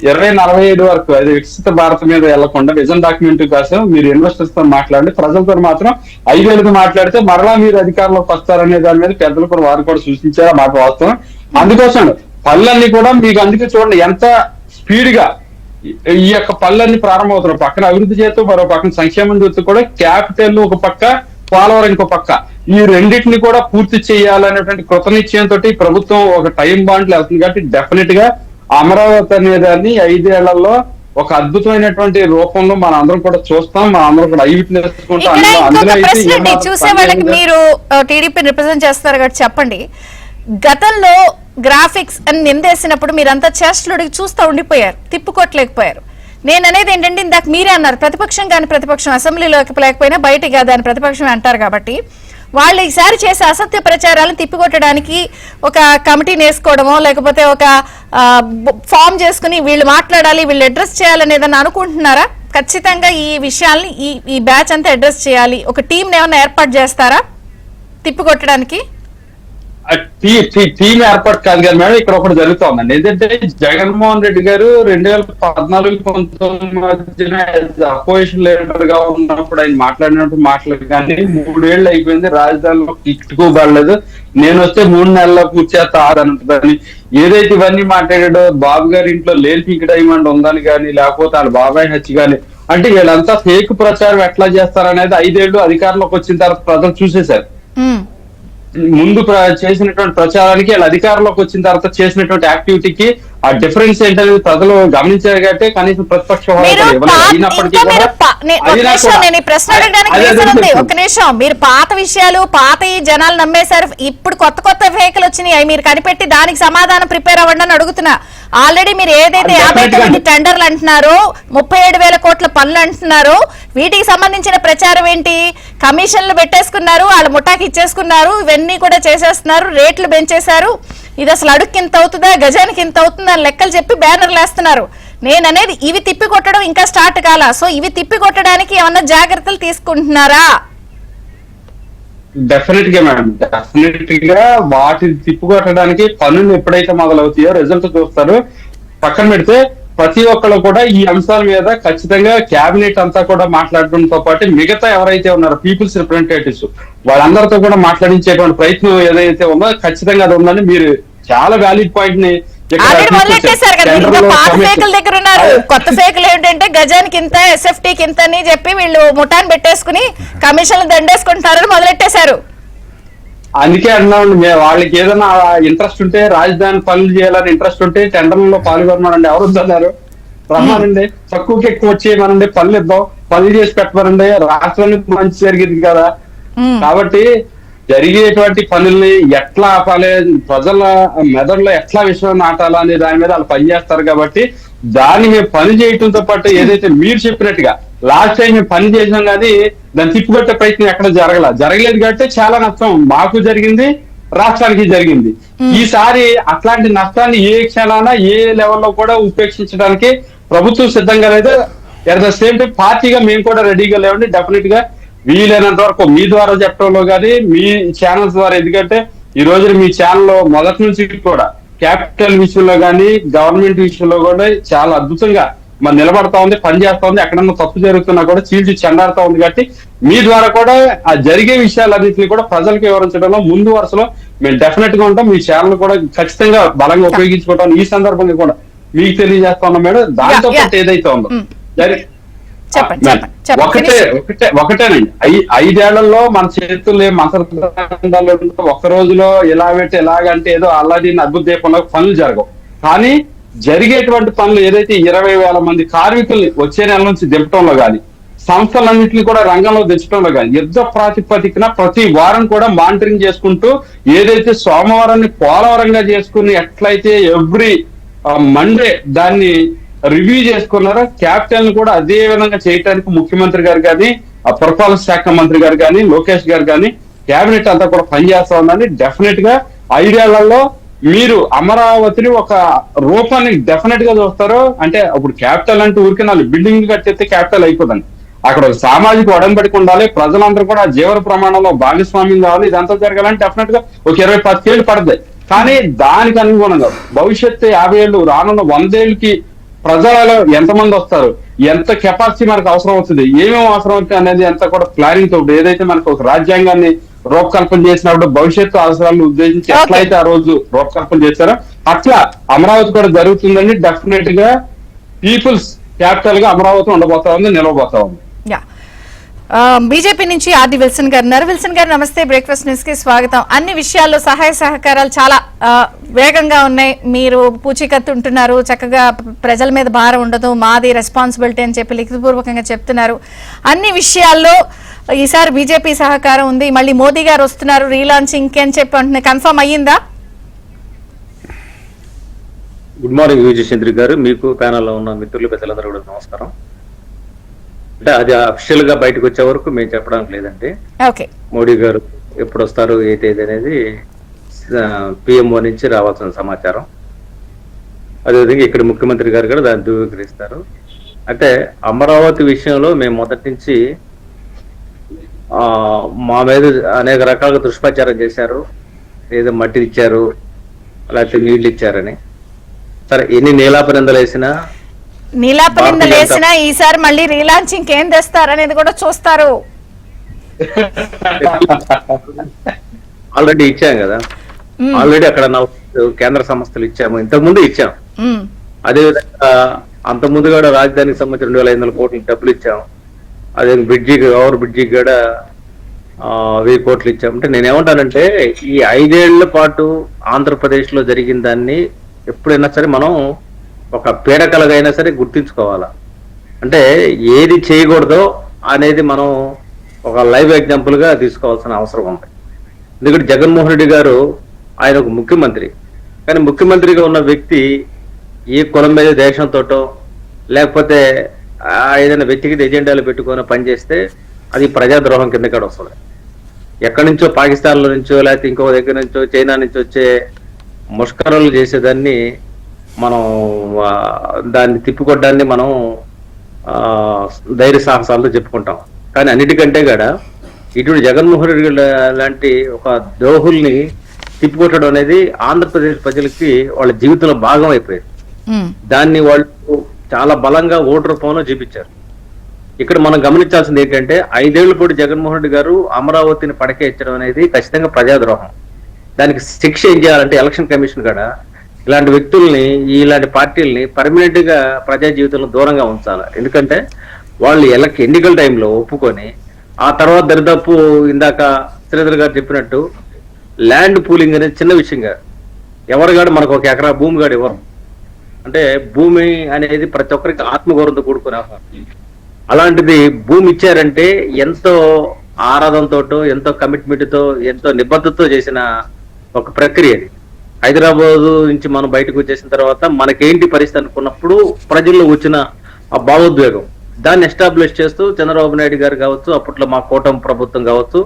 2047 వరకు అది వికసిత భారత్ మీద వెళ్లకుండా విజన్ డాక్యుమెంట్ కోసం మీరు ఇన్వెస్టర్స్ తో మాట్లాడండి, ప్రజలతో మాత్రం 5 ఏళ్ళతో మాట్లాడితే మరలా మీరు అధికారంలోకి వస్తారనే దాని మీద పెద్దలు కూడా వారు కూడా సూచించారు. మాట వాస్తవం. అందుకోసం పనులన్నీ కూడా మీకు అందుకే చూడండి ఎంత స్పీడ్ గా ఈ యొక్క పనులన్నీ ప్రారంభమవుతున్నాయి. పక్కన అభివృద్ధి చేస్తూ మరో పక్కన సంక్షేమం చేస్తూ కూడా క్యాపిటల్ ఒక పక్క, పోలవరం ఇంకో పక్క, ఈ రెండింటిని కూడా పూర్తి చేయాలనేటువంటి కృతనిశ్చయంతో ప్రభుత్వం ఒక టైం బాండ్లు వెళ్తుంది. కాబట్టి డెఫినెట్ గా అమరావతి అనేదాన్ని 5 ఏళ్లలో ఒక అద్భుతమైనటువంటి రూపంలో మన అందరం కూడా చూస్తాం, మన అందరం కూడా చూసే వాళ్ళకి మీరు టీడీపీ రిప్రజెంట్ చేస్తారు కాబట్టి చెప్పండి, గతంలో గ్రాఫిక్స్ అని నిందేసినప్పుడు మీరంతా చేష్టలుడికి చూస్తూ ఉండిపోయారు, తిప్పుకోట్లేకపోయారు. నేను అనేది ఏంటంటే ఇందాక మీరే అన్నారు, ప్రతిపక్షం కానీ ప్రతిపక్షం అసెంబ్లీలోకి లేకపోయినా బయటికి కాదు అని ప్రతిపక్షం అంటారు. కాబట్టి వాళ్ళు ఈసారి చేసే అసత్య ప్రచారాలను తిప్పికొట్టడానికి ఒక కమిటీని వేసుకోవడమో లేకపోతే ఒక ఫామ్ చేసుకుని వీళ్ళు మాట్లాడాలి, వీళ్ళు అడ్రస్ చేయాలనేదని అనుకుంటున్నారా? ఖచ్చితంగా ఈ విషయాల్ని ఈ బ్యాచ్ అంతా అడ్రస్ చేయాలి, ఒక టీం ఏమైనా ఏర్పాటు చేస్తారా తిప్పికొట్టడానికి? టీం ఏర్పాటు కాదు కదా మేడం, ఇక్కడ ఒకటి జరుగుతోందండి. ఏంటంటే జగన్మోహన్ రెడ్డి గారు 2014-19 మధ్యన అపోజిషన్ లీడర్ గా ఉన్నప్పుడు ఆయన మాట్లాడినట్టు మాటలు కానీ 3 ఏళ్ళు అయిపోయింది, రాజధానిలో ఇట్టుకోబడలేదు, నేను వస్తే 3 నెలల్లో పూర్చేస్తా అని ఏదైతే ఇవన్నీ మాట్లాడాడో, బాబు గారి ఇంట్లో లేని పింక్ డైమండ్ ఉందని కానీ లేకపోతే వాళ్ళ బాబాయ్ హత్య కానీ, అంటే వీళ్ళంతా ఫేక్ ప్రచారం ఎట్లా చేస్తారనేది 5 ఏళ్ళు అధికారంలోకి వచ్చిన తర్వాత ప్రజలు చూసేశారు. ముందు చేసినటువంటి ప్రచారానికి వాళ్ళ అధికారంలోకి వచ్చిన తర్వాత చేసినటువంటి యాక్టివిటీకి ఆ డిఫరెన్స్ ఏంటనేది ప్రజలు గమనించారు కాబట్టి కనీసం ప్రతిపక్ష ఒక నిమిషం, మీరు పాత విషయాలు పాత జనాలు నమ్మేశారు, ఇప్పుడు కొత్త వెహికల్ వచ్చినాయి, మీరు కనిపెట్టి దానికి సమాధానం ప్రిపేర్ అవ్వండి అని అడుగుతున్నా. ఆల్రెడీ మీరు ఏదైతే 59 టెండర్లు అంటున్నారో, 37,000 కోట్ల పనులు అంటున్నారో, వీటికి సంబంధించిన ప్రచారం ఏంటి? కమిషన్లు పెట్టేసుకున్నారు, వాళ్ళ ముఠాకి ఇచ్చేసుకున్నారు, ఇవన్నీ కూడా చేసేస్తున్నారు, రేట్లు పెంచేశారు, ఇది అసలు అడుక్కి ఇంత అవుతుందా, గజానికి ఇంత అవుతుందా అని లెక్కలు చెప్పి బ్యానర్లు వేస్తున్నారు. నేననేది ఇవి తిప్పి కొట్టడం ఇంకా స్టార్ట్ కాలా, సో ఇవి తిప్పి కొట్టడానికి ఏమన్నా జాగ్రత్తలు తీసుకుంటున్నారా? డెఫినెట్ గా మేడం, డెఫినెట్ గా వాటిని తిప్పుకొట్టడానికి పనులు ఎప్పుడైతే మొదలవుతాయో రిజల్ట్ చూస్తారు. పక్కన పెడితే ప్రతి ఒక్కళ్ళు కూడా ఈ అంశాల మీద ఖచ్చితంగా క్యాబినెట్ అంతా కూడా మాట్లాడడంతో పాటు మిగతా ఎవరైతే ఉన్నారో పీపుల్స్ రిప్రజెంటేటివ్స్ వాళ్ళందరితో కూడా మాట్లాడించేటువంటి ప్రయత్నం ఏదైతే ఉందో ఖచ్చితంగా అది ఉందని మీరు చాలా వ్యాలిడ్ పాయింట్ ని మొదలెట్టేశారు కదా. ఇంకా పాత ఫేకుల దగ్గర ఉన్నారు, కొత్త ఫేకులు ఏంటంటే గజానికి ఇంత, ఎస్ఎఫ్టీకి ఇంత అని చెప్పి వీళ్ళు ముఠాన్ని పెట్టేసుకుని కమిషన్లు దండేసుకుంటారని మొదలెట్టేశారు. అందుకే అన్నాం, వాళ్ళకి ఏదైనా ఇంట్రెస్ట్ ఉంటే రాజధాని పనులు చేయాలని ఇంట్రెస్ట్ ఉంటే టెండర్లలో పాల్గొనమనండి, ఎవరు వద్దన్నారు, రమ్మానండి, తక్కువకి ఎక్కువ వచ్చేయమనండి, పనులు ఇద్దాం, పనులు చేసి పెట్టమనండి, రాష్ట్రానికి మంచి జరిగింది కదా. కాబట్టి జరిగేటువంటి పనుల్ని ఎట్లా ఆపాలి, ప్రజల మెదడులో ఎట్లా విషయం నాటాలా అనే దాని మీద వాళ్ళు పనిచేస్తారు. కాబట్టి దాన్ని మేము పని చేయటంతో పాటు ఏదైతే మీరు చెప్పినట్టుగా లాస్ట్ టైం మేము పని చేసినాం కానీ దాన్ని తిప్పుకొట్టే ప్రయత్నం ఎక్కడ జరగలేదు కాబట్టి చాలా నష్టం మాకు జరిగింది, రాష్ట్రానికి జరిగింది. ఈసారి అట్లాంటి నష్టాన్ని ఏ క్షణాన ఏ లెవెల్లో కూడా ఉపేక్షించడానికి ప్రభుత్వం సిద్ధంగా లేదు. అట్ ద సేమ్ టైం పార్టీగా మేము కూడా రెడీగా లేవండి. డెఫినెట్ గా వీలైనంత వరకు మీ ద్వారా చెప్పడంలో కానీ మీ ఛానల్స్ ద్వారా, ఎందుకంటే ఈ రోజు మీ ఛానల్లో మొదటి నుంచి కూడా క్యాపిటల్ విషయంలో కానీ గవర్నమెంట్ విషయంలో కూడా చాలా అద్భుతంగా మరి నిలబడతా ఉంది, పనిచేస్తా ఉంది. ఎక్కడన్నా తప్పు జరుగుతున్నా కూడా చీల్చి చెండాడుతా ఉంది. కాబట్టి మీ ద్వారా కూడా ఆ జరిగే విషయాలన్నింటినీ కూడా ప్రజలకు వివరించడంలో ముందు వరుసలో మేము డెఫినెట్ గా ఉంటాం. మీ ఛానల్ కూడా ఖచ్చితంగా బలంగా ఉపయోగించుకుంటాం. ఈ సందర్భంగా కూడా మీకు తెలియజేస్తా ఉన్నాం మేడం. దాంతో పాటు ఏదైతే ఉందో ఒకటేనండి, 5 ఏళ్లలో మన చేతుల్లో మంత్రాలు ఒక్క రోజులో ఎలా పెట్టి ఎలాగంటే ఏదో అల్లాడిన అద్భుత దీపంలో పనులు జరగవు. కానీ జరిగేటువంటి పనులు ఏదైతే 20,000 మంది కార్మికుల్ని వచ్చే నెల నుంచి దింపడంలో కానీ, సంస్థలన్నింటినీ కూడా రంగంలో దించడంలో కానీ యుద్ధ ప్రాతిపదికన ప్రతి వారం కూడా మానిటరింగ్ చేసుకుంటూ, ఏదైతే సోమవారాన్ని పోలవరంగా చేసుకుని ఎట్లయితే ఎవ్రీ మండే దాన్ని రివ్యూ చేసుకున్నారో, క్యాపిటల్ ని కూడా అదే విధంగా చేయడానికి ముఖ్యమంత్రి గారు కానీ, పురపాలక శాఖ మంత్రి గారు కానీ, లోకేష్ గారు కానీ, కేబినెట్ అంతా కూడా పనిచేస్తా ఉందని డెఫినెట్ గా 5 ఏళ్లలో మీరు అమరావతిని ఒక రూపాన్ని డెఫినెట్ గా చూస్తారు. అంటే ఇప్పుడు క్యాపిటల్ అంటే ఊరికి 4 బిల్డింగ్ కట్టేస్తే క్యాపిటల్ అయిపోదండి. అక్కడ ఒక సామాజిక ఒడంబడిక ఉండాలి, ప్రజలందరూ కూడా జీవన ప్రమాణంలో భాగస్వామ్యం కావాలి. ఇదంతా జరగాలంటే డెఫినెట్ గా ఒక 20-25 ఏళ్ళు పడతాయి. కానీ దానికి అనుగుణంగా భవిష్యత్తు 50 ఏళ్ళు రానున్న 100 ఏళ్ళకి ప్రజలలో ఎంతమంది వస్తారు, ఎంత కెపాసిటీ మనకు అవసరం అవుతుంది, ఏమేమి అవసరం అవుతుంది అనేది అంతా కూడా ప్లానింగ్ తో ఏదైతే మనకు ఒక రాజ్యాంగాన్ని రూపకల్పన చేసినప్పుడు భవిష్యత్తు అవసరాలను ఉద్దేశించి ఎట్లయితే ఆ రోజు రూపకల్పన చేశారో అట్లా అమరావతి కూడా జరుగుతుందని డెఫినెట్ గా పీపుల్స్ క్యాపిటల్ గా అమరావతి ఉండబోతా ఉంది, నిలవబోతా ఉంది. బీజేపీ నుంచి ఆర్డి విల్సన్ గారు ఉన్నారు. విల్సన్ గారు నమస్తే, బ్రేక్ఫాస్ట్ న్యూస్ కి స్వాగతం. అన్ని విషయాల్లో సహాయ సహకారాలు చాలా వేగంగా ఉన్నాయి. మీరు పూచీకత్తు ఉంటున్నారు, చక్కగా ప్రజల మీద భారం ఉండదు, మాది రెస్పాన్సిబిలిటీ అని చెప్పి లిఖితపూర్వకంగా చెప్తున్నారు. అన్ని విషయాల్లో ఈసారి బీజేపీ సహకారం ఉంది. మళ్ళీ మోదీ గారు వస్తున్నారు, రీలాంచింగ్ అని చెప్పి అంటున్నారు. కన్ఫర్మ్ అయ్యిందా? గుడ్ మార్నింగ్ విజయచంద్రి గారు, మీకు ప్యానల్లో ఉన్న మిత్రులు పెద్దలందరూ కూడా నమస్కారం. అంటే అది అఫిషియల్ గా బయటకు వచ్చే వరకు మేము చెప్పడానికి లేదండి. మోడీ గారు ఎప్పుడు వస్తారు ఏంటి అనేది పిఎంఓ నుంచి రావాల్సిన సమాచారం. అదేవిధంగా ఇక్కడ ముఖ్యమంత్రి గారు కూడా దాన్ని ధృవీకరిస్తారు. అంటే అమరావతి విషయంలో మేము మొదటి నుంచి మా మీద అనేక రకాలుగా దుష్ప్రచారం చేశారు. ఏదో మట్టి ఇచ్చారు, లేకపోతే నీళ్లు ఇచ్చారని. సరే, ఎన్ని నీలాపరిందలు వేసినా ఈసారి మళ్ళీ రీలాంచింగ్ ఏం తెస్తారనేది కూడా చూస్తారు. ఆల్రెడీ ఇచ్చాం కదా, ఆల్రెడీ అక్కడ కేంద్ర సంస్థలు ఇచ్చాము, ఇంతకుముందు ఇచ్చాం. అదేవిధంగా అంతకుముందు కూడా రాజధానికి సంబంధించి 2,500 కోట్ల డబ్బులు ఇచ్చాం. అదే ఓవర్ బ్రిడ్జికి కూడా 1000 కోట్లు ఇచ్చాం. అంటే నేనేమంటానంటే ఈ 5 ఏళ్ల పాటు ఆంధ్రప్రదేశ్ లో జరిగిన దాన్ని ఎప్పుడైనా సరే మనం ఒక పీడకలగైనా సరే గుర్తించుకోవాలా. అంటే ఏది చేయకూడదో అనేది మనం ఒక లైవ్ ఎగ్జాంపుల్ గా తీసుకోవాల్సిన అవసరం ఉంది. ఎందుకంటే జగన్మోహన్ రెడ్డి గారు ఆయన ఒక ముఖ్యమంత్రి, కానీ ముఖ్యమంత్రిగా ఉన్న వ్యక్తి ఏ కులం మీద దేశంతోటో లేకపోతే ఏదైనా వ్యక్తిగత ఎజెండాలు పెట్టుకొని పనిచేస్తే అది ప్రజాద్రోహం కింద కూడా వస్తుంది. ఎక్కడి నుంచో పాకిస్తాన్ లో నుంచో లేకపోతే ఇంకో దగ్గర నుంచో చైనా నుంచి వచ్చే ముష్కరాలు చేసేదాన్ని మనం దాన్ని తిప్పుకొట్టడాన్ని మనం ధైర్య సాహసాలతో చెప్పుకుంటాం. కానీ అన్నిటికంటే కూడా ఇటువంటి జగన్మోహన్ రెడ్డి లాంటి ఒక ద్రోహుల్ని తిప్పికొట్టడం అనేది ఆంధ్రప్రదేశ్ ప్రజలకి వాళ్ళ జీవితంలో భాగం అయిపోయింది. దాన్ని వాళ్ళు చాలా బలంగా ఓటు రూపంలో చూపించారు. ఇక్కడ మనం గమనించాల్సింది ఏంటంటే 5 ఏళ్ల పాటు జగన్మోహన్ రెడ్డి గారు అమరావతిని పడకేయించడం అనేది ఖచ్చితంగా ప్రజాద్రోహం. దానికి శిక్ష ఏం చేయాలంటే ఎలక్షన్ కమిషన్ కూడా ఇలాంటి వ్యక్తుల్ని ఇలాంటి పార్టీల్ని పర్మనెంట్ గా ప్రజా జీవితంలో దూరంగా ఉంచాలి. ఎందుకంటే వాళ్ళు ఎన్నికల టైంలో ఒప్పుకొని ఆ తర్వాత దరిదాపు ఇందాక శ్రీధర్ గారు చెప్పినట్టు ల్యాండ్ పూలింగ్ అనేది చిన్న విషయంగా ఎవరిగాడు మనకు 1 ఎకరా భూమి గాడు ఇవ్వరు. అంటే భూమి అనేది ప్రతి ఒక్కరికి ఆత్మగౌరవంతో కూడుకునే అలాంటిది భూమి ఇచ్చారంటే ఎంతో ఆరాధనతో ఎంతో కమిట్మెంట్ తో ఎంతో నిబద్ధతతో చేసిన ఒక ప్రక్రియ అది. హైదరాబాద్ నుంచి మనం బయటకు వచ్చేసిన తర్వాత మనకేంటి పరిస్థితి అనుకున్నప్పుడు ప్రజల్లో వచ్చిన ఆ భావోద్వేగం దాన్ని ఎస్టాబ్లిష్ చేస్తూ చంద్రబాబు నాయుడు గారు కావచ్చు, అప్పట్లో మా కూటమి ప్రభుత్వం కావచ్చు,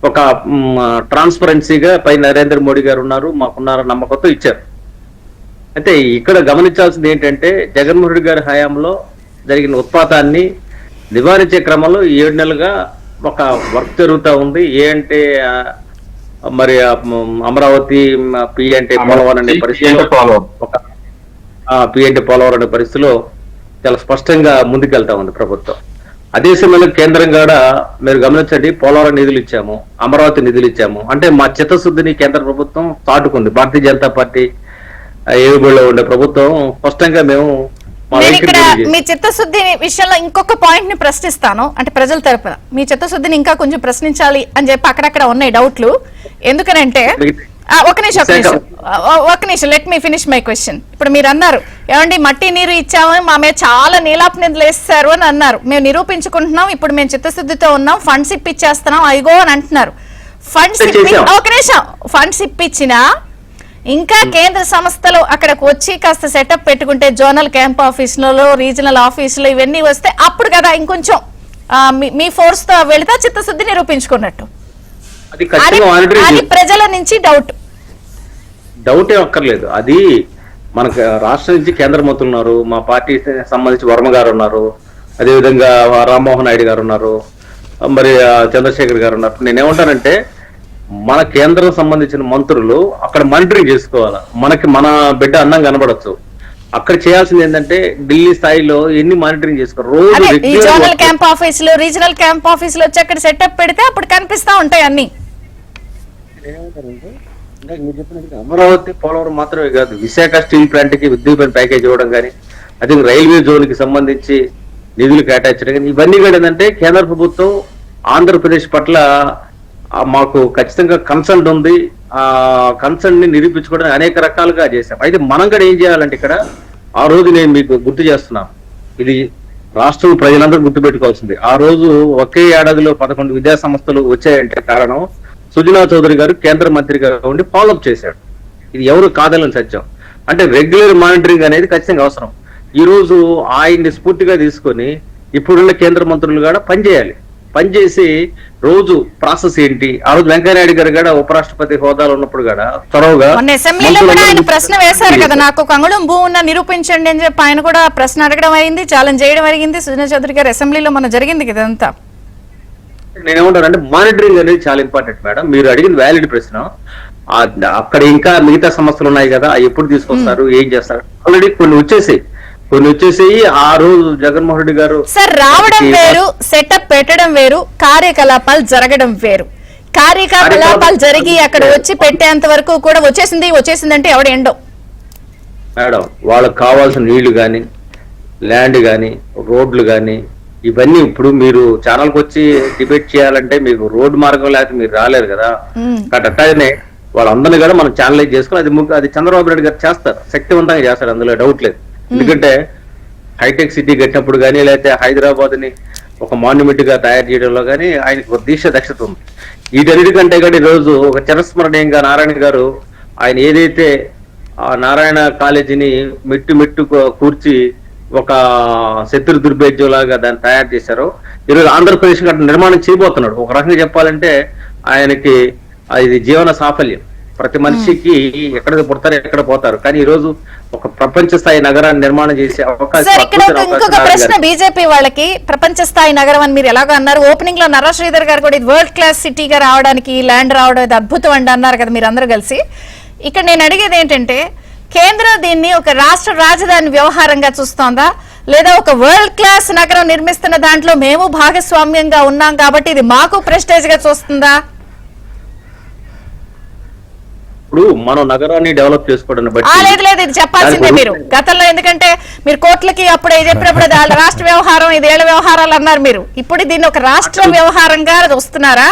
ఒక ట్రాన్స్పరెన్సీగా పై నరేంద్ర మోడీ గారు ఉన్నారు, మాకున్నారు నమ్మకంతో ఇచ్చారు. అయితే ఇక్కడ గమనించాల్సింది ఏంటంటే జగన్మోహన్ రెడ్డి గారి హయాంలో జరిగిన ఉత్పాతాన్ని నివారించే క్రమంలో 7 నెలలుగా ఒక వర్క్ జరుగుతూ ఉంది. అంటే మరి అమరావతి పి అంటే పోలవరం అనే పరిస్థితిలో పి అంటే పోలవరం అనే పరిస్థితిలో చాలా స్పష్టంగా ముందుకెళ్తా ఉంది ప్రభుత్వం. అదే సమయంలో కేంద్రం కూడా మీరు గమనించండి, పోలవరం నిధులు ఇచ్చాము, అమరావతి నిధులు ఇచ్చాము. అంటే మా చిత్తశుద్ధిని కేంద్ర ప్రభుత్వం చాటుకుంది. భారతీయ జనతా పార్టీ ఏడుబడిలో ఉండే ప్రభుత్వం స్పష్టంగా మేము నేను ఇక్కడ మీ చిత్తశుద్ధి విషయంలో ఇంకొక పాయింట్ ని ప్రశ్నిస్తాను. అంటే ప్రజల తరపున మీ చిత్తశుద్ధిని ఇంకా కొంచెం ప్రశ్నించాలి అని చెప్పి అక్కడక్కడ ఉన్నాయి డౌట్లు. ఎందుకనంటే ఒక నిమిషం let me finish my question. ఇప్పుడు మీరు అన్నారు ఏమండి మట్టి నీరు ఇచ్చామని మా మీద చాలా నీలాపు నిధులు వేస్తారు అని అన్నారు. మేము నిరూపించుకుంటున్నాం, ఇప్పుడు మేము చిత్తశుద్ధితో ఉన్నాం, ఫండ్స్ ఇప్పించేస్తున్నాం అయిగో అని అంటున్నారు. ఫండ్స్ ఇప్పించినా ఇంకా కేంద్ర సంస్థలు అక్కడికి వచ్చి కాస్త సెటప్ పెట్టుకుంటే జోనల్ క్యాంప్ ఆఫీసులలో, రీజనల్ ఆఫీసులు ఇవన్నీ వస్తే అప్పుడు కదా ఇంకొంచెం మీ ఫోర్స్ తో వెళితే చిత్తశుద్ధి నిరూపించుకున్నట్టు. అది ప్రజల నుంచి డౌట్ ఏ అక్కర్లేదు. అది మనకు రాష్ట్రం నుంచి కేంద్ర మంత్రులు ఉన్నారు, మా పార్టీ సంబంధించి వర్మ గారు ఉన్నారు, అదేవిధంగా రామ్మోహన్ నాయుడు గారు ఉన్నారు, మరి చంద్రశేఖర్ గారు ఉన్నారు. నేనేమంటానంటే మన కేంద్రం సంబంధించిన మంత్రులు అక్కడ మానిటరింగ్ చేసుకోవాలా. మన బిడ్డ అన్నం కనబడచ్చు. అక్కడ చేయాల్సింది ఏంటంటే ఢిల్లీ స్థాయిలో ఎన్ని మానిటరింగ్ చేసుకోవాలి. రోజు జోనల్ క్యాంప్ ఆఫీసులు, రీజనల్ క్యాంప్ ఆఫీసులు వచ్చి అక్కడ సెటప్ పెడితే అప్పుడు కనిపిస్తా ఉంటాయి అన్ని. అమరావతి పోలవరం మాత్రమే కాదు, విశాఖ స్టీల్ ప్లాంట్ కి ఉద్యోగ ప్యాకేజ్ ఇవ్వడం కానీ, అదే రైల్వే జోన్ కి సంబంధించి నిధులు కేటాయించడం కానీ, ఇవన్నీ కూడా ఏంటంటే కేంద్ర ప్రభుత్వం ఆంధ్రప్రదేశ్ పట్ల మాకు ఖచ్చితంగా కన్సర్న్ ఉంది. ఆ కన్సర్న్ ని నిరూపించుకోవడానికి అనేక రకాలుగా చేశాం. అయితే మనం కూడా ఏం చేయాలంటే ఇక్కడ ఆ రోజు నేను మీకు గుర్తు చేస్తున్నాను, ఇది రాష్ట్రం ప్రజలందరూ గుర్తుపెట్టుకోవాల్సింది. ఆ రోజు ఒకే ఏడాదిలో 11 విద్యా సంస్థలు వచ్చాయంటే కారణం సుజనా చౌదరి గారు కేంద్ర మంత్రిగా ఉండి ఫాలోఅప్ చేశాడు. ఇది ఎవరు కాదని సత్యం. అంటే రెగ్యులర్ మానిటరింగ్ అనేది ఖచ్చితంగా అవసరం. ఈ రోజు ఆయన్ని స్ఫూర్తిగా తీసుకొని ఇప్పుడున్న కేంద్ర మంత్రులు కూడా పనిచేయాలి. పనిచేసి రోజు ప్రాసెస్ ఏంటి, ఆ రోజు వెంకయ్యనాయుడు గారు కూడా ఉపరాష్ట్రపతి హోదాలో ఉన్నప్పుడు కూడా త్వరగా అసెంబ్లీలో కూడా ఆయన ప్రశ్న వేశారు కదా, నాకు ఒక అంగుళం భూమి ఉన్న నిరూపించండి అని చెప్పి ఆయన కూడా ప్రశ్న అడగడం అయింది, ఛాలెంజ్ చేయడం జరిగింది. సుజనా చౌదరి గారు అసెంబ్లీలో మన జరిగింది కదా అంతా. నేనేమంటానంటే మానిటరింగ్ అనేది చాలా ఇంపార్టెంట్ మేడం. మీరు అడిగిన వ్యాలిడ్ ప్రశ్న. అక్కడ ఇంకా మిగతా సమస్యలు ఉన్నాయి కదా, అవి ఎప్పుడు తీసుకొస్తారు, ఏం చేస్తారు. ఆల్రెడీ కొన్ని వచ్చేసి ఆ రోజు జగన్మోహన్ రెడ్డి గారు సార్ రావడం వేరు, సెటప్ పెట్టడం వేరు, కార్యకలాపాలు జరగడం వేరు. కార్యకలాపాలు జరిగి అక్కడ వచ్చి పెట్టేంత వరకు కూడా వచ్చేసింది అంటే ఎవడు ఎండో మేడం. వాళ్ళకి కావాల్సిన నీళ్లు గాని, ల్యాండ్ గాని, రోడ్లు గాని, ఇవన్నీ ఇప్పుడు మీరు ఛానల్కి వచ్చి డిబేట్ చేయాలంటే మీకు రోడ్డు మార్గం లేకపోతే మీరు రాలేరు కదా. అట్లానే వాళ్ళందరినీ కూడా మనం ఛానలైజ్ చేసుకుని అది చంద్రబాబు నాయుడు గారు చేస్తారు, శక్తివంతంగా చేస్తారు, అందులో డౌట్ లేదు. ఎందుకంటే హైటెక్ సిటీ కట్టినప్పుడు కానీ, లేకపోతే హైదరాబాద్ ని ఒక మాన్యుమెంట్ గా తయారు చేయడంలో కానీ ఆయనకు ఒక దక్షత ఉంది. వీటన్నిటికంటే కూడా ఈరోజు ఒక చిరస్మరణీయంగా నారాయణ గారు ఆయన ఏదైతే ఆ నారాయణ కాలేజీని మెట్టు కూర్చి ఒక శత్రు దుర్భేద్యం లాగా దాన్ని తయారు చేశారో, ఈరోజు ఆంధ్రప్రదేశ్ నిర్మాణం చేయబోతున్నాడు. ఒక రకంగా చెప్పాలంటే ఆయనకి ఇది జీవన సాఫల్యం. ప్రతి మనిషికి ఎక్కడ పుడతారు, ఎక్కడ పోతారు, కానీ ఈ రోజు ఒక ప్రపంచ స్థాయి నగరాన్ని నిర్మాణం చేసే అవకాశం. ఇంకొక ప్రశ్న బీజేపీ వాళ్ళకి, ప్రపంచ స్థాయి నగరం అని మీరు ఎలాగో అన్నారు. ఓపెనింగ్ లో నర్రా శ్రీధర్ గారు కూడా ఇది వరల్డ్ క్లాస్ సిటీగా రావడానికి ల్యాండ్ రావడం ఇది అద్భుతం అండి అన్నారు కదా మీరు అందరూ కలిసి. ఇక్కడ నేను అడిగేది ఏంటంటే కేంద్రం దీన్ని ఒక రాష్ట్ర రాజధాని వ్యవహారంగా చూస్తోందా, లేదా ఒక వరల్డ్ క్లాస్ నగరం నిర్మిస్తున్న దాంట్లో మేము భాగస్వామ్యంగా ఉన్నాం కాబట్టి ఇది మాకు ప్రెస్టేజ్ గా చూస్తుందా? ఇప్పుడు మనం నగరాన్ని డెవలప్ చేసుకోవడం లేదు ఇది చెప్పాల్సిందే మీరు గతంలో. ఎందుకంటే మీరు కోర్టులకి అప్పుడు చెప్పినప్పుడు రాష్ట్ర వ్యవహారం, ఇదేళ్ల వ్యవహారాలు అన్నారు మీరు. ఇప్పుడు దీన్ని ఒక రాష్ట్ర వ్యవహారంగా వస్తున్నారా?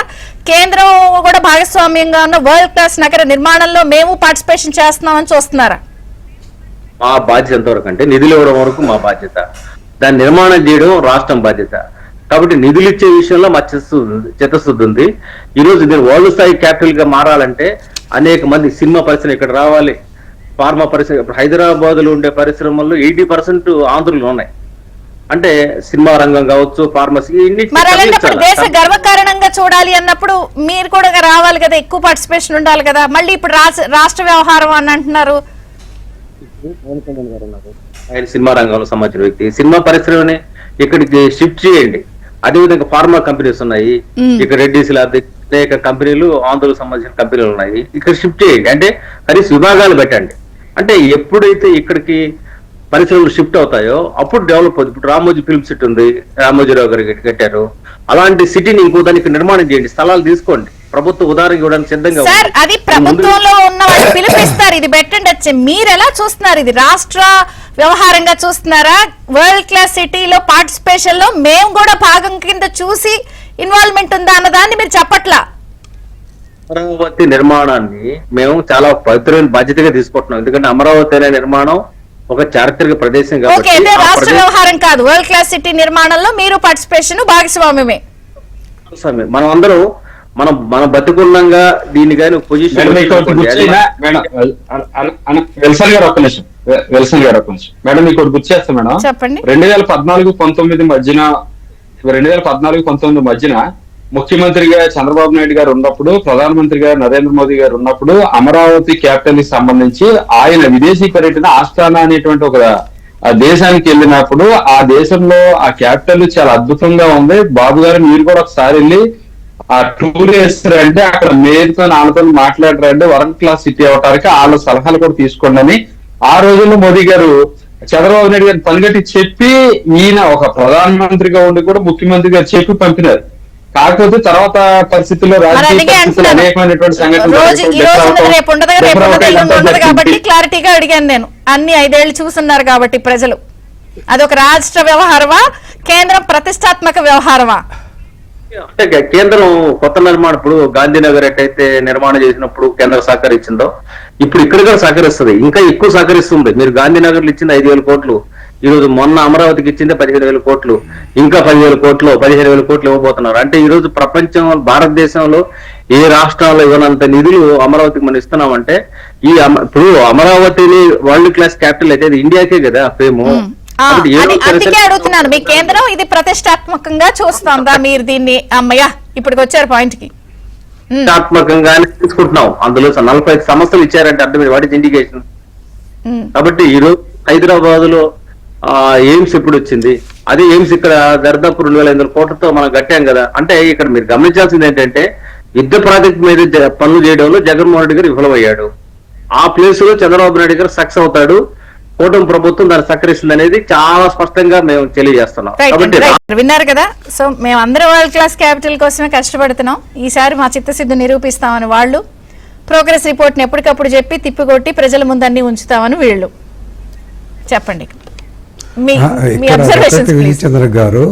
కేంద్రం కూడా భాగస్వామ్యంగా ఉన్న వరల్డ్ క్లాస్ నగర నిర్మాణంలో మేము పార్టిసిపేషన్ చేస్తున్నామని చూస్తున్నారా? మా బాధ్యత ఎంతవరకు అంటే నిధులు ఇవ్వడం వరకు మా బాధ్యత, దాన్ని నిర్మాణం చేయడం రాష్ట్రం బాధ్యత. కాబట్టి నిధులు ఇచ్చే విషయంలో మా చిత్తశుద్ధి ఉంది. ఈ రోజు దీని వరల్డ్ స్థాయి క్యాపిటల్ గా మారాలంటే అనేక మంది సినిమా పరిశ్రమ ఇక్కడ రావాలి, ఫార్మా పరిశ్రమ. ఇప్పుడు హైదరాబాద్ లో ఉండే పరిశ్రమల్లో 80% ఆంధ్రులు ఉన్నాయి. అంటే సినిమా రంగం కావచ్చు, ఫార్మసీ, మరి అలాంటప్పుడు దేశ గర్వకారణంగా చూడాలి అన్నప్పుడు మీరు కూడా రావాలి కదా, ఎక్కువ పార్టిసిపేషన్ ఉండాలి కదా. మళ్ళీ ఇప్పుడు రాష్ట్ర వ్యవహారం అని అంటున్నారు. ఆయన సినిమా రంగంలో సంబంధించిన వ్యక్తి. సినిమా పరిశ్రమని ఇక్కడికి షిఫ్ట్ చేయండి. అదేవిధంగా ఫార్మా కంపెనీస్ ఉన్నాయి ఇక్కడ, రెడ్డిస్ అనేక కంపెనీలు, ఆంధ్రకు సంబంధించిన కంపెనీలు ఉన్నాయి, ఇక్కడ షిఫ్ట్ చేయండి. అంటే కనీసం విభాగాలు పెట్టండి. అంటే ఎప్పుడైతే ఇక్కడికి పరిశ్రమలు షిఫ్ట్ అవుతాయో అప్పుడు డెవలప్ అవుతుంది. ఇప్పుడు రామోజీ ఫిల్మ్ సిటీ ఉంది, రామోజీరావు గారు కట్టారు. అలాంటి సిటీని ఇంకో దానికి నిర్మాణం చేయండి, స్థలాలు తీసుకోండి. ప్రభుత్వం ఉదాహరణ ఇవ్వడానికి సిద్ధంగా సార్, అది ప్రభుత్వంలో ఉన్న వాళ్ళు పిలిపిస్తారు, ఇది పెట్టండి వచ్చి. మీరు ఎలా చూస్తున్నారు? ఇది రాష్ట్ర వ్యవహారంగా చూస్తున్నారా? వరల్డ్ క్లాస్ సిటీలో పార్టిసిపేషన్ లో మేము కూడా భాగం కింద చూసి ఇన్వాల్వ్మెంట్ ఉందా అన్నదాన్ని మీరు చెప్పట్లా. అమరావతి నిర్మాణాన్ని మేము చాలా పవిత్రమైన బాధ్యతగా తీసుకుంటున్నాం. ఎందుకంటే అమరావతి అనే నిర్మాణం ఒక చారిత్రక ప్రదేశం ఓకే, అయితే రాష్ట్ర వ్యవహారం కాదు, వరల్డ్ క్లాస్ సిటీ నిర్మాణంలో మీరు పార్టిసిపేషన్ భాగస్వామ్యమే. మనం అందరం మనం బతుకున్నంగా దీన్ని కానీ పొజిషన్. వెల్సన్ గారు ఒక్క నిమిషం మేడం, మీకు ఒకటి గుర్తు చేస్తాం మేడం. చెప్పండి. 2014-19 మధ్యన 2014-19 మధ్యన ముఖ్యమంత్రిగా చంద్రబాబు నాయుడు గారు ఉన్నప్పుడు, ప్రధానమంత్రిగా నరేంద్ర మోదీ గారు ఉన్నప్పుడు అమరావతి క్యాపిటల్ కి సంబంధించి ఆయన విదేశీ పర్యటన ఆస్థానా అనేటువంటి ఒక దేశానికి వెళ్ళినప్పుడు ఆ దేశంలో ఆ క్యాపిటల్ చాలా అద్భుతంగా ఉంది. బాబు గారు మీరు కూడా ఒకసారి వెళ్ళి ఆ టూర్ వేస్తారంటే అక్కడ మేయర్తో వాళ్ళతో మాట్లాడరంటే వరల్డ్ క్లాస్ సిటీ అవటానికి వాళ్ళ సలహాలు కూడా తీసుకోండి అని ఆ రోజుల్లో మోదీ గారు చంద్రబాబు నాయుడు గారు పనిగట్టి చెప్పి, ఈయన ఒక ప్రధానమంత్రిగా ఉండి కూడా ముఖ్యమంత్రి గారు చెప్పి పంపినారు. కాకపోతే తర్వాత పరిస్థితుల్లో అనేకమైనటువంటి కాబట్టి క్లారిటీగా అడిగాను నేను. అన్ని 5 ఏళ్లు చూస్తున్నారు కాబట్టి ప్రజలు, అదొక రాష్ట్ర వ్యవహారమా, కేంద్రం ప్రతిష్టాత్మక వ్యవహారమా? అంటే కేంద్రం కొత్త నిర్మాణం, ఇప్పుడు గాంధీనగర్ ఎట్టయితే నిర్మాణం చేసినప్పుడు కేంద్రం సహకరించిందో ఇప్పుడు ఇక్కడ కూడా సహకరిస్తుంది, ఇంకా ఎక్కువ సహకరిస్తుంది. మీరు గాంధీనగర్ లో ఇచ్చింది 5,000 కోట్లు, ఈ రోజు మొన్న అమరావతికి ఇచ్చింది 15,000 కోట్లు, ఇంకా 10,000 కోట్లు 15,000 కోట్లు ఇవ్వబోతున్నారు. అంటే ఈ రోజు ప్రపంచం, భారతదేశంలో ఏ రాష్ట్రాల్లో ఇవ్వనంత నిధులు అమరావతికి మనం ఇస్తున్నామంటే, ఇప్పుడు అమరావతిని వరల్డ్ క్లాస్ క్యాపిటల్ అయితే అది ఇండియాకే కదా ఫేము. అందుకే అడుగుతున్నాను, మీ కేంద్రం ఇది ప్రతిష్టాత్మకంగా చూస్తుందా? మీరు దీన్ని అమ్మయ్యా ఇప్పటికి వచ్చారు పాయింట్ కి. ప్రతిష్టాత్మకంగానే తీసుకుంటున్నాం. అందులో 45 సంస్థలు ఇచ్చారంటే అర్థం వాట్ ఇస్ ఇండికేషన్. కాబట్టి ఈ రోజు హైదరాబాద్ లో ఎయిమ్స్ ఎప్పుడు వచ్చింది? అదే ఎయిమ్స్ ఇక్కడ దాదాపు 2,500 కోట్లతో మనం కట్టాం కదా. అంటే ఇక్కడ మీరు గమనించాల్సింది ఏంటంటే, యుద్ధ ప్రాజెక్ట్ మీద పనులు చేయడంలో జగన్మోహన్ రెడ్డి గారు విఫలమయ్యాడు. ఆ ప్లేస్ లో చంద్రబాబు నాయుడు గారు సక్సెస్ అవుతాడు, కూటమి ప్రభుత్వం దాన్ని సహకరిస్తుంది అనేది చాలా స్పష్టంగా మేము తెలియజేస్తున్నాం. విన్నారు కదా. సో మేము అందరం వరల్డ్ క్లాస్ క్యాపిటల్ కోసమే కష్టపడుతున్నాం. ఈసారి మా చిత్తశుద్ధి నిరూపిస్తామని వాళ్ళు, ప్రోగ్రెస్ రిపోర్ట్ ని ఎప్పటికప్పుడు చెప్పి తిప్పికొట్టి ప్రజల ముందు అన్ని ఉంచుతామని వీళ్ళు. చెప్పండి చంద్ర గారు.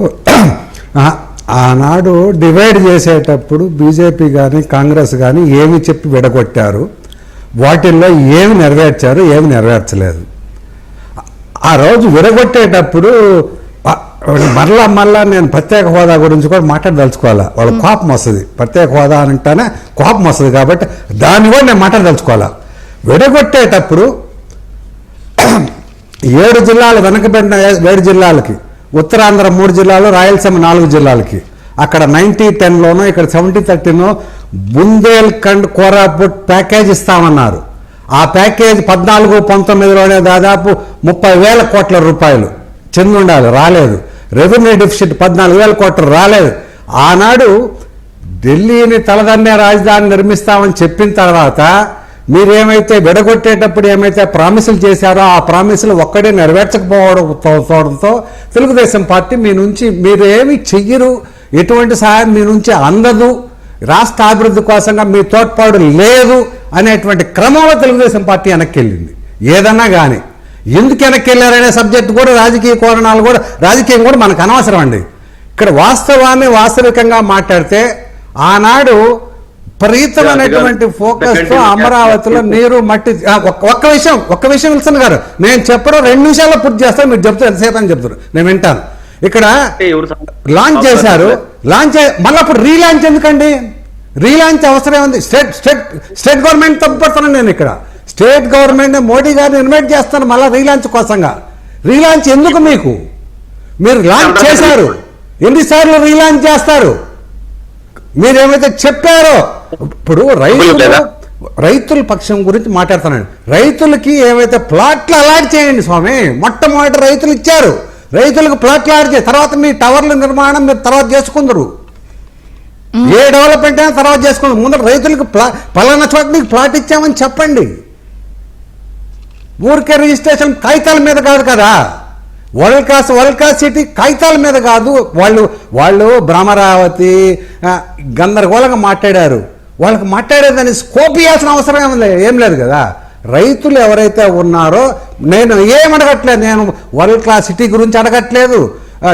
ఆనాడు డివైడ్ చేసేటప్పుడు బీజేపీ కానీ కాంగ్రెస్ కానీ ఏమి చెప్పి విడగొట్టారు, వాటిల్లో ఏమి నెరవేర్చారు, ఏమి నెరవేర్చలేదు. ఆ రోజు విడగొట్టేటప్పుడు మళ్ళా నేను ప్రత్యేక హోదా గురించి కూడా మాట్లాడదలుచుకోవాలా. వాళ్ళ కోపం వస్తుంది, ప్రత్యేక హోదా అని అంటేనే కోపం వస్తుంది. కాబట్టి దాన్ని కూడా నేను మాట్లాడదలుచుకోవాలా. విడగొట్టేటప్పుడు 7 జిల్లాలు వెనకబడిన 7 జిల్లాలకి, ఉత్తరాంధ్ర 3 జిల్లాలు, రాయలసీమ 4 జిల్లాలకి, అక్కడ 90-10లోనో ఇక్కడ 70-30నో బుందేల్ఖండ్ కోరాపుట్ ప్యాకేజ్ ఇస్తామన్నారు. ఆ ప్యాకేజ్ 14-19లోనే దాదాపు 30,000 కోట్ల రూపాయలు చెందుండాలి, రాలేదు. రెవెన్యూ డెఫిసిట్ 14,000 కోట్లు రాలేదు. ఆనాడు ఢిల్లీని తలదన్నే రాజధాని నిర్మిస్తామని చెప్పిన తర్వాత మీరేమైతే విడగొట్టేటప్పుడు ఏమైతే ప్రామిసులు చేశారో ఆ ప్రామిసులు ఒక్కడే నెరవేర్చకపోవడంతో తెలుగుదేశం పార్టీ మీ నుంచి మీరేమి చెయ్యరు, ఎటువంటి సహాయం మీ నుంచి అందదు, రాష్ట్ర అభివృద్ధి కోసంగా మీ తోడ్పాటు లేదు అనేటువంటి క్రమంలో తెలుగుదేశం పార్టీ వెనక్కి వెళ్ళింది. ఏదన్నా కానీ ఎందుకు వెనక్కి వెళ్ళారనే సబ్జెక్ట్ కూడా, రాజకీయ కోణాలు కూడా, రాజకీయం కూడా మనకు అనవసరం అండి. ఇక్కడ వాస్తవాన్ని వాస్తవికంగా మాట్లాడితే ఆనాడు విపరీతమైనటువంటి ఫోకస్ తో అమరావతిలో నీరు మట్టి. ఒక్క విషయం విల్సన్ గారు, నేను చెప్పడం 2 నిమిషాల్లో పూర్తి చేస్తాను, మీరు చెప్తారు ఎంతసేపు అని చెప్తారు, నేను వింటాను. ఇక్కడ ఎవరు లాంచ్ చేశారు, మళ్ళీ అప్పుడు రీలాంచ్ ఎందుకండి? రీలాంచ్ అవసరం ఉంది. స్టేట్ గవర్నమెంట్ తప్పుపడుతున్నాను నేను ఇక్కడ. స్టేట్ గవర్నమెంట్ మోడీ గారిని ఇన్వైట్ చేస్తాను మళ్ళీ రీలాంచ్ కోసంగా. రీలాంచ్ ఎందుకు మీకు? మీరు లాంచ్ చేశారు, ఎన్నిసార్లు రీలాంచ్ చేస్తారు? మీరేమైతే చెప్పారో ఇప్పుడు రైతుల పక్షం గురించి మాట్లాడుతున్నాను. రైతులకి ఏవైతే ప్లాట్లు అలాట్ చేయండి స్వామి. మొట్టమొదటి రైతులు ఇచ్చారు, రైతులకు ప్లాట్లు అలాట్ చేయాలి. తర్వాత మీ టవర్ల నిర్మాణం మీరు తర్వాత చేసుకుందరు. ఏ డెవలప్మెంట్ అయినా తర్వాత చేసుకుందరు. ముందు రైతులకు పలానా చోట నీకు ప్లాట్ ఇచ్చామని చెప్పండి. ఊరికే రిజిస్ట్రేషన్ కాగితాల మీద కాదు కదా. వరల్డ్ క్లాస్ సిటీ కాగితాల మీద కాదు. వాళ్ళు భ్రమరావతి గందరగోళంగా మాట్లాడారు. వాళ్ళకి మాట్లాడేదాన్ని స్కోప్ ఇవ్వాల్సిన అవసరం ఏం లేదు కదా. రైతులు ఎవరైతే ఉన్నారో, నేను ఏమడగట్లేదు, నేను వరల్డ్ క్లాస్ సిటీ గురించి అడగట్లేదు,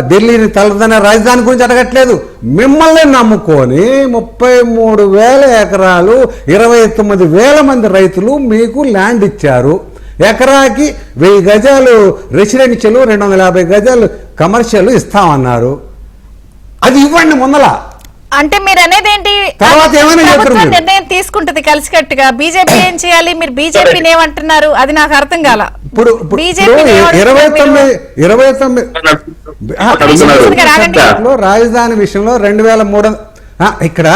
ఢిల్లీని తలదనే రాజధాని గురించి అడగట్లేదు. మిమ్మల్ని నమ్ముకొని 33,000 ఎకరాలు 29,000 మంది రైతులు మీకు ల్యాండ్ ఇచ్చారు. ఎకరాకి 1000 గజాలు రెసిడెన్షియల్, 250 గజాలు కమర్షియల్ ఇస్తామన్నారు. అది ఇవ్వండి ముందల. అంటే మీరు అనేది ఏంటి? తర్వాత ఏమైనా ప్రభుత్వం నిర్ణయం తీసుకుంటది కలిసికట్టుగా. బీజేపీ ఏం చేయాలి? మీరు బీజేపీని ఏమంటున్నారు? అది నాకు అర్థం కాల. ఇప్పుడు 29 రాజధాని విషయంలో 2003 ఇక్కడ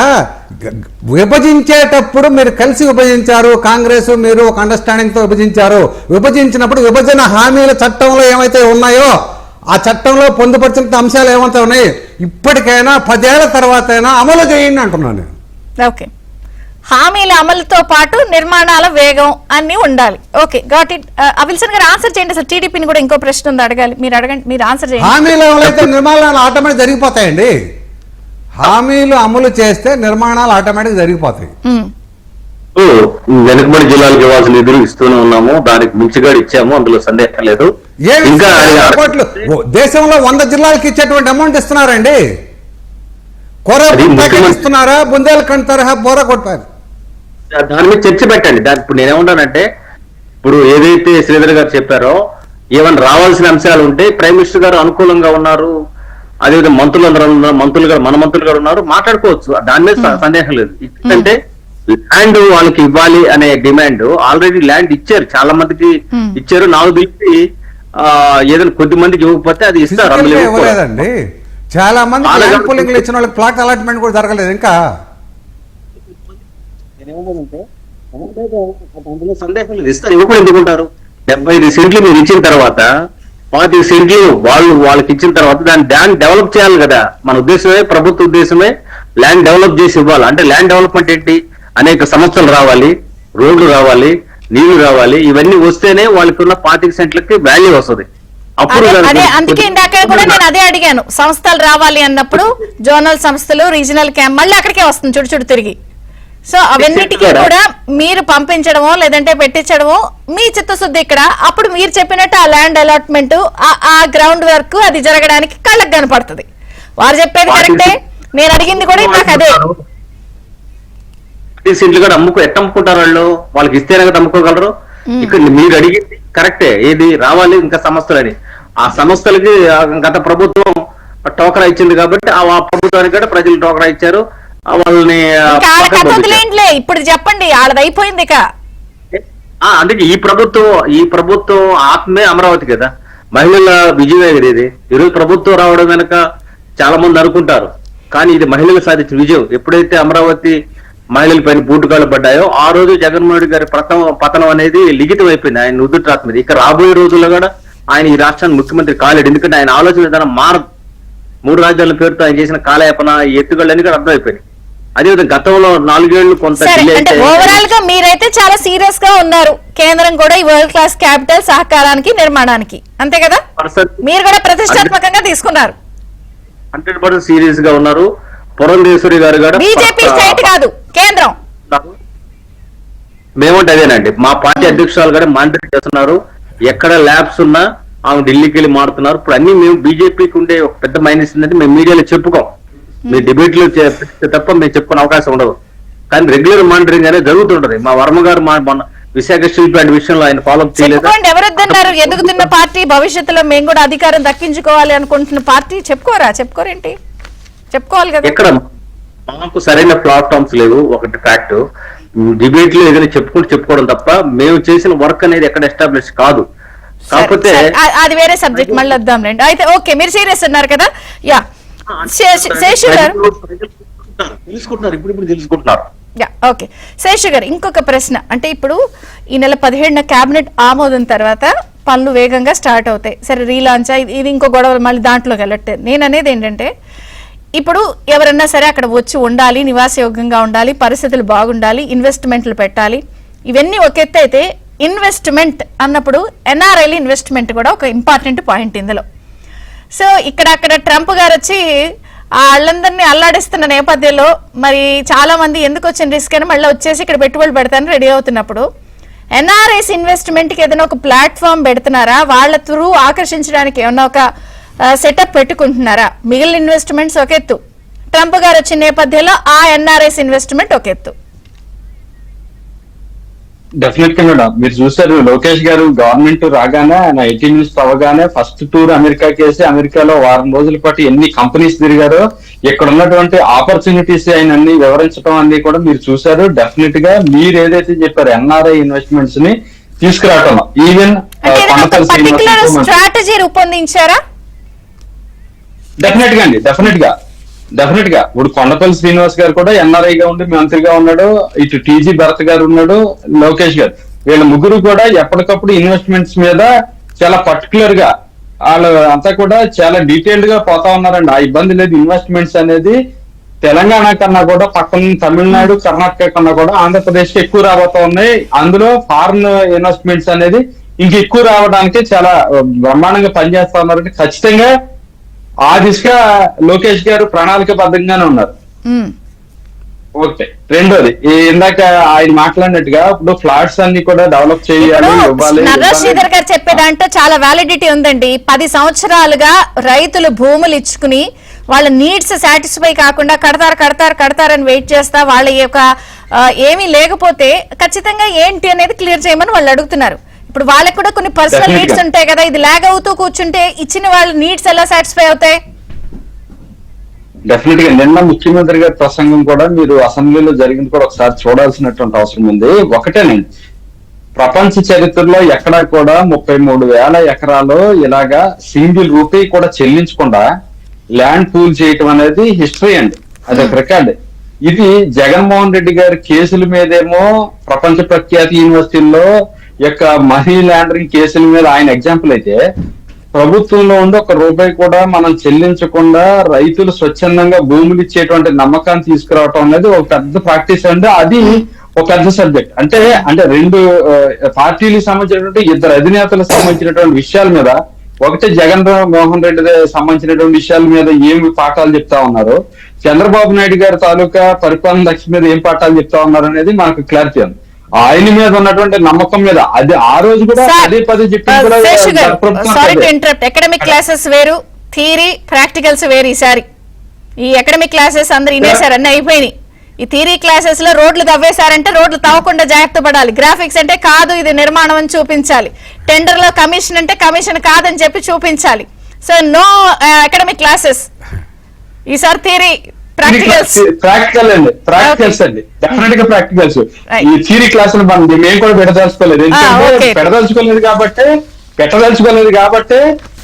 విభజించేటప్పుడు మీరు కలిసి విభజించారు. కాంగ్రెస్ మీరు ఒక అండర్స్టాండింగ్ తో విభజించారు. విభజించినప్పుడు విభజన హామీల చట్టంలో ఏమైతే ఉన్నాయో ఆ చట్టంలో పొందుపరిచిన అంశాలు ఏమైతే ఉన్నాయి ఇప్పటికైనా 10 ఏళ్ల తర్వాత అయినా అమలు చేయండి అంటున్నాను నేను. ఓకే, హామీల అమలుతో పాటు నిర్మాణాల వేగం అన్ని ఉండాలి. Okay, got it. విల్సన్ గారు ఆన్సర్ చేయండి. అసలు టీడీపీని కూడా ఇంకో ప్రశ్న ఉంది, అడగాలి. మీరు అడగండి, మీరు ఆన్సర్ చేయండి. హామీలు అమలైతే నిర్మాణాలు ఆటోమేటిక్ జరిగిపోతాయండి. హామీలు అమలు చేస్తే నిర్మాణాలు ఆటోమేటిక్ జరిగిపోతాయి. వెనుకబడి జిల్లాలకు ఇవ్వాల్సిన నిధులు ఇస్తూనే ఉన్నాము, దానికి మించిగా ఇచ్చాము, అందులో సందేహం లేదు. ఇంకా దేశంలో 100 జిల్లాలకు ఇచ్చేటువంటి అమౌంట్ ఇస్తున్నారండి. ఇస్తున్నారా? బుందేల్ఖండ్ తరహా బోరా కొట్టారు. దాని మీద చర్చ పెట్టండి. ఇప్పుడు నేనేమంటానంటే, ఇప్పుడు ఏదైతే శ్రీధర్ గారు చెప్పారో ఏమైనా రావాల్సిన అంశాలు ఉంటే ప్రైమ్ మినిస్టర్ గారు అనుకూలంగా ఉన్నారు, అదేవిధంగా మంత్రులు గారు మన మంత్రులు గారు ఉన్నారు, మాట్లాడుకోవచ్చు. దాని మీద సందేహం లేదు. ఎందుకంటే ల్యాండ్ వాళ్ళకి ఇవ్వాలి అనే డిమాండ్ ఆల్రెడీ ల్యాండ్ ఇచ్చారు, చాలా మందికి ఇచ్చారు. నాకు తెలిసి ఏదైనా కొద్ది మందికి ఇవ్వకపోతే అది ఇస్తారు. ఇవ్వలేదండి, చాలా మంది ల్యాండ్ పూలింగ్ ఇచ్చిన వాళ్ళకి ప్లాట్ అలాట్మెంట్ కూడా జరగలేదు ఇంకా. సందేహం లేదు, ఇస్తారు. ఇవ్వకుండా ఎందుకుంటారు? 75 సెంట్లు మీరు ఇచ్చిన తర్వాత 40 సెంట్లు వాళ్ళకి ఇచ్చిన తర్వాత దాన్ని డెవలప్ చేయాలి కదా. మన ఉద్దేశమే, ప్రభుత్వ ఉద్దేశమే ల్యాండ్ డెవలప్ చేసి ఇవ్వాలి. అంటే ల్యాండ్ డెవలప్మెంట్ ఏంటి? అనేక సంస్థలు రావాలి, రోడ్లు రావాలి, నీళ్లు రావాలి. ఇవన్నీ వస్తేనే వాళ్ళకి ఉన్న 40 సెంట్లకి వాల్యూ వస్తుంది. అప్పుడు అందుకే ఇందాక కూడా నేను అదే అడిగాను. సంస్థలు రావాలి అన్నప్పుడు జోనల్ సంస్థలు, రీజనల్ క్యాంప్ మళ్ళీ అక్కడికే వస్తుంది చుట్టు తిరిగి. సో అవన్నిటికీ కూడా మీరు పంపించడమో లేదంటే పెట్టించడమో మీ చిత్తశుద్ధి ఇక్కడ. అప్పుడు మీరు చెప్పినట్టు ఆ ల్యాండ్ అలాట్మెంట్, ఆ గ్రౌండ్ వర్క్ అది జరగడానికి కళ్ళకు కనపడుతుంది. వారు చెప్పేది కరెక్టే, నేను అడిగింది కూడా నాకు అదే. సెంట్లు కూడా ఎట్టమ్ముకుంటారు వాళ్ళు? వాళ్ళకి ఇస్తేనే కదా అమ్ముకోగలరు. ఇక్కడ మీరు అడిగింది కరెక్టే, ఏది రావాలి ఇంకా సంస్థలని. ఆ సంస్థలకి గత ప్రభుత్వం టోకరా ఇచ్చింది కాబట్టి ఆ ప్రభుత్వానికి కూడా ప్రజలు టోకరా ఇచ్చారు. వాళ్ళని ఇప్పుడు చెప్పండి, వాళ్ళది అయిపోయింది ఇక. అందుకే ఈ ప్రభుత్వం ఆత్మే అమరావతి కదా, మహిళల విజయమే కదా ఇది. ఈరోజు ప్రభుత్వం రావడం వెనక చాలా మంది అనుకుంటారు, కానీ ఇది మహిళలు సాధించిన విజయం. ఎప్పుడైతే అమరావతి మహిళల పైన బూటుకాలు పడ్డాయో ఆ రోజు జగన్మోహన్ రెడ్డి గారి పతనం అనేది లిఖితం అయిపోయింది ఆయన నుదుటి మీద. ఇక రాబోయే రోజుల్లో కూడా ఆయన ఈ రాష్ట్రానికి ముఖ్యమంత్రి కాలేడు. ఎందుకంటే ఆయన ఆలోచన విధానం మారదు. 3 రాజ్యాల పేరుతో ఆయన చేసిన కాలయాపన, ఎత్తుగళ్ళని కూడా అర్థమైపోయినాయి. అదేవిధంగా గతంలో 4 ఏళ్లు కొంత ఓవరాల్ గా మీరైతే చాలా సీరియస్ గా ఉన్నారు. కేంద్రం కూడా ఈ వరల్డ్ క్లాస్ క్యాపిటల్ సహకారానికి, నిర్మాణానికి, అంతే కదా? మీరు కూడా ప్రతిష్టాత్మకంగా తీసుకున్నారు. 100% సీరియస్ గా ఉన్నారు. పురంధేశ్వరి గారు కూడా బీజేపీ స్టేట్ కాదు, కేంద్రం. మేమంటే అదేనండి, మా పార్టీ అధ్యక్షురాలు కూడా మానిటర్ చేస్తున్నారు. ఎక్కడ ల్యాబ్స్ ఉన్నా ఆమె ఢిల్లీకి వెళ్ళి మారుతున్నారు. ఇప్పుడు అన్ని మేము బీజేపీకి ఉండే ఒక పెద్ద మైనస్ ఏంటంటే మేము మీడియాలో చెప్పుకోం, మీ డిబేట్లు తప్ప మేము చెప్పుకునే అవకాశం ఉండదు. కానీ రెగ్యులర్ మానిటరింగ్ అనేది జరుగుతుంటది. మా వర్మ గారు విశాఖ స్టీల్ ప్లాంట్ విషయంలో ఆయన ఫాలో అప్ చేయలేదా? చెప్పుకోండి, ఎవరొద్దన్నారు? ఎదుగుతున్న పార్టీ, భవిష్యత్తులో మేము కూడా అధికారం దక్కించుకోవాలి అనుకుంటున్న పార్టీ. చెప్పుకోరేంటి? చెప్పుకోవాలి కదా. ఎక్కడ మాకు సరైన ప్లాట్ఫామ్స్ లేవు. ఒకటి ఫ్యాక్ట్. డిబేట్ లో ఏదైనా చెప్పుకోవడం తప్ప మేము చేసిన వర్క్ అనేది ఎక్కడ ఎస్టాబ్లిష్ కాదు. కాకపోతే అది వేరే సబ్జెక్ట్, మళ్ళీ వద్దాంలేండి. అయితే ఓకే, మీరు సీరియస్ అన్నారు కదా. యా, శేషు గారు తెలుసుకుంటున్నారు, ఇప్పుడు తెలుసుకుంటున్నారు. ఓకే, శేషు గారు, ఇంకొక ప్రశ్న. అంటే ఇప్పుడు ఈ నెల 17న కేబినెట్ ఆమోదం తర్వాత పనులు వేగంగా స్టార్ట్ అవుతాయి. సరే, రీలాంచ్ ఇది ఇంకో గొడవ, మళ్ళీ దాంట్లోకి వెళ్ళట్లేదు. నేను అనేది ఏంటంటే, ఇప్పుడు ఎవరన్నా సరే అక్కడ వచ్చి ఉండాలి, నివాసయోగ్యంగా ఉండాలి, పరిస్థితులు బాగుండాలి, ఇన్వెస్ట్మెంట్లు పెట్టాలి, ఇవన్నీ ఒక ఎత్తు అయితే ఇన్వెస్ట్మెంట్ అన్నప్పుడు ఎన్ఆర్ఐలు ఇన్వెస్ట్మెంట్ కూడా ఒక ఇంపార్టెంట్ పాయింట్ ఇందులో. సో అక్కడ ట్రంప్ గారు వచ్చి వాళ్ళందరినీ అల్లాడిస్తున్న నేపథ్యంలో మరి చాలా మంది ఎందుకు వచ్చిన రిస్క్ అని మళ్ళీ వచ్చేసి ఇక్కడ పెట్టుబడులు పెడతానని రెడీ అవుతున్నప్పుడు ఎన్ఆర్ఐస్ ఇన్వెస్ట్మెంట్కి ఏదైనా ఒక ప్లాట్ఫామ్ పెడుతున్నారా? వాళ్ళ త్రూ ఆకర్షించడానికి ఏమన్నా ఒక సెటప్ పెట్టుకుంటున్నారా? మిగిలిన ఇన్వెస్ట్మెంట్స్ ఒక ఎత్తు, ట్రంప్ గారు వచ్చిన నేపథ్యంలో ఆ ఎన్ఆర్ఐస్ ఇన్వెస్ట్మెంట్ ఒక ఎత్తు. డెఫినెట్ గా మేడం, మీరు చూసారు లోకేష్ గారు గవర్నమెంట్ రాగానే, ఆయన ఐటీ మినిస్టర్ అవగానే ఫస్ట్ టూర్ అమెరికాకి వేసి అమెరికాలో వారం రోజుల పాటు ఎన్ని కంపెనీస్ తిరిగారో, ఇక్కడ ఉన్నటువంటి ఆపర్చునిటీస్ ఆయన అన్ని వివరించడం అన్ని కూడా మీరు చూసారు. డెఫినెట్ గా మీరు ఏదైతే చెప్పారు ఎన్ఆర్ఐ ఇన్వెస్ట్మెంట్స్ ని తీసుకురావటం, ఈవెన్ స్ట్రాటజీ రూపొందించారా? డెఫినెట్ గా అండి, డెఫినెట్ గా ఇప్పుడు కొండపల్లి శ్రీనివాస్ గారు కూడా ఎన్ఆర్ఐ గా ఉండి మంత్రిగా ఉన్నాడు, ఇటు టీజీ భరత్ గారు ఉన్నాడు, లోకేష్ గారు, వీళ్ళ ముగ్గురు కూడా ఎప్పటికప్పుడు ఇన్వెస్ట్మెంట్స్ మీద చాలా పర్టికులర్ గా వాళ్ళు అంతా కూడా చాలా డీటెయిల్డ్ గా పోతా ఉన్నారండి. ఆ ఇబ్బంది లేదు. ఇన్వెస్ట్మెంట్స్ అనేది తెలంగాణ కన్నా కూడా పక్కన తమిళనాడు, కర్ణాటక కన్నా కూడా ఆంధ్రప్రదేశ్ కి ఎక్కువ రాబోతా ఉన్నాయి. అందులో ఫారిన్ ఇన్వెస్ట్మెంట్స్ అనేది ఇంక ఎక్కువ రావడానికి చాలా బ్రహ్మాండంగా పనిచేస్తా ఉన్నారంటే ఖచ్చితంగా ఆ దిశగా లోకేష్ గారు ప్రణాళికబద్ధంగానే ఉన్నారు. ఓకే, రెండోది ఇందాక ఆయన మాట్లాడినట్టుగా ఇప్పుడు ఫ్లాట్స్ అన్ని కూడా డెవలప్ చేయాలి, ఇవ్వాలి. శ్రీధర్ గారు చెప్పే దాంట్లో చాలా వ్యాలిడిటీ ఉందండి. 10 సంవత్సరాలుగా రైతులు భూములు ఇచ్చుకుని వాళ్ళ నీడ్స్ సాటిస్ఫై కాకుండా కడతారని వెయిట్ చేస్తా వాళ్ళ యొక్క ఏమీ లేకపోతే ఖచ్చితంగా ఏంటి అనేది క్లియర్ చేయమని వాళ్ళు అడుగుతున్నారు. ఇప్పుడు వాళ్ళకి కూడా కొన్ని పర్సనల్ నీడ్స్ ఉంటాయి కదా, ఇది లాగ్ అవుతూ కూర్చుంటే ఇచ్చిన వాళ్ళ నీడ్స్ ఎలా సాటిస్ఫై అవుతాయి? డెఫినెట్ గా నిన్న ముఖ్యమంత్రి గారి ప్రసంగం కూడా మీరు అసెంబ్లీలో జరిగింది కూడా ఒకసారి చూడాల్సినటువంటి అవసరం ఉంది. ఒకటేనండి, ప్రపంచ చరిత్రలో ఎక్కడా కూడా 33,000 ఎకరాలు ఇలాగా సింగిల్ రూపీ కూడా చెల్లించకుండా ల్యాండ్ పూల్ చేయటం అనేది హిస్టరీ అండి, అదొక రికార్డ్. ఇది జగన్మోహన్ రెడ్డి గారి కేసుల మీదేమో ప్రపంచ ప్రఖ్యాతి యూనివర్సిటీల్లో యొక్క మనీ లాండరింగ్ కేసుల మీద ఆయన ఎగ్జాంపుల్ అయితే, ప్రభుత్వంలో ఉండి ₹1 కూడా మనం చెల్లించకుండా రైతులు స్వచ్ఛందంగా భూములు ఇచ్చేటువంటి నమ్మకాన్ని తీసుకురావటం అనేది ఒక పెద్ద ప్రాక్టీస్ అండి. అది ఒక పెద్ద సబ్జెక్ట్. అంటే రెండు పార్టీలకు సంబంధించినటువంటి ఇద్దరు అధినేతలకు సంబంధించినటువంటి విషయాల మీద, ఒకటి జగన్ మోహన్ రెడ్డి సంబంధించినటువంటి విషయాల మీద ఏమి పాఠాలు చెప్తా ఉన్నారు, చంద్రబాబు నాయుడు గారి తాలూకా పరిపాలన దక్ష మీద ఏం పాఠాలు చెప్తా ఉన్నారు అనేది మనకు క్లారిటీ ఉంది. ఆయన మీద ఉన్నటువంటి నమ్మకం మీద అది ఆ రోజు కూడా పదే ఎకడమిక్ క్లాసెస్ వేరు, థియరీ ప్రాక్టికల్స్ వేరు. ఈసారి ఈ ఎకడమిక్ క్లాసెస్ అందరు ఇనేసారు, అన్ని అయిపోయినాయి. ఈ థియరీ క్లాసెస్ లో రోడ్లు తవ్వేశారంటే రోడ్లు తవ్వకుండా జాగ్రత్త పడాలి, గ్రాఫిక్స్ అంటే కాదు ఇది నిర్మాణం అని చూపించాలి, టెండర్ లో కమిషన్ అంటే కమిషన్ కాదని చెప్పి చూపించాలి. సో నో ఎకడమిక్ క్లాసెస్, ఈసారి థియరీ ప్రాక్టికల్స్ అండి, డెఫినెట్ గా ప్రాక్టికల్స్. ఈ థియరీ క్లాసులు మేము కూడా పెట్టదలుచుకోలేదు, ఎందుకంటే పెట్టదలుచుకోలేదు కాబట్టి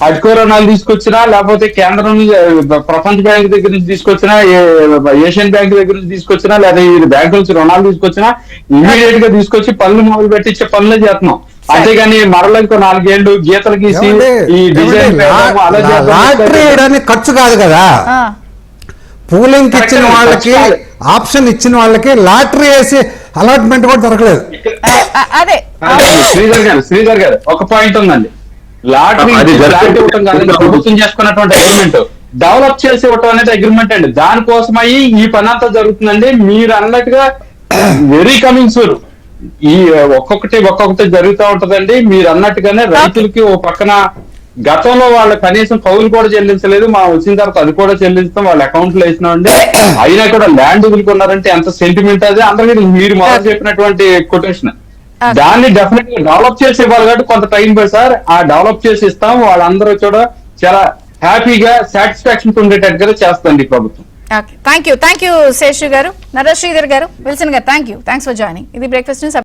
అడ్కో రుణాలు తీసుకొచ్చినా, లేకపోతే కేంద్రం ప్రపంచ బ్యాంక్ దగ్గర నుంచి తీసుకొచ్చినా, ఏషియన్ బ్యాంక్ దగ్గర నుంచి తీసుకొచ్చినా, లేదా ఈ బ్యాంకుల నుంచి రుణాలు తీసుకొచ్చినా ఇమీడియట్ గా తీసుకొచ్చి పనులు మొదలు పెట్టించే పనులే చేస్తున్నాం. అంతేగాని మరలా ఇంకో 4 ఏళ్ళు గీతలు గీసి ఈ డిజైన్ ఖర్చు కాదు కదా. పూలింగ్ ఇచ్చిన వాళ్ళకి, ఆప్షన్ ఇచ్చిన వాళ్ళకి లాటరీ వేసి అలాట్మెంట్ కూడా దొరకలేదు. అదే శ్రీధర్ గారు ఒక పాయింట్ ఉందండి, లాటరీ ఇవ్వటం కాదండి, ప్రభుత్వం చేసుకున్నటువంటి అగ్రిమెంట్ డెవలప్ చేసి ఇవ్వటం అనేది అగ్రిమెంట్ అండి. దానికోసమై ఈ పని అంతా జరుగుతుందండి. మీరు అన్నట్టుగా వెరీ కమింగ్ సూన్ ఈ ఒక్కొక్కటి జరుగుతూ ఉంటదండి. మీరు అన్నట్టుగానే రైతులకి ఓ పక్కన గతంలో వాళ్ళ కనీసం కౌలు కూడా చెల్లించలేదు, మా వచ్చిన తర్వాత అది కూడా చెల్లించడం వాళ్ళ అకౌంట్ లో వేసినామండి. అయినా కూడా ల్యాండ్ వదులుకున్నారంటే ఎంత సెంటిమెంట్ అది అందరికీ మీరు మొదలు చెప్పినటువంటి కొటేషన్. దాన్ని డెఫినెట్ గా డెవలప్ చేసి ఇవ్వాలి కాబట్టి కొంత టైం పడి సార్, ఆ డెవలప్ చేసి ఇస్తాం. వాళ్ళందరూ కూడా చాలా హ్యాపీగా సాటిస్ఫాక్షన్ ఉండేటట్టుగా చేస్తుంది ఈ ప్రభుత్వం. ఓకే, థ్యాంక్ యూ శేషు గారు. నరశ్రీధర్ గారు, విల్సన్ గారు, థ్యాంక్స్ ఫర్ జాయినింగ్. ఇది బ్రేక్ఫాస్ట్ న్యూస్.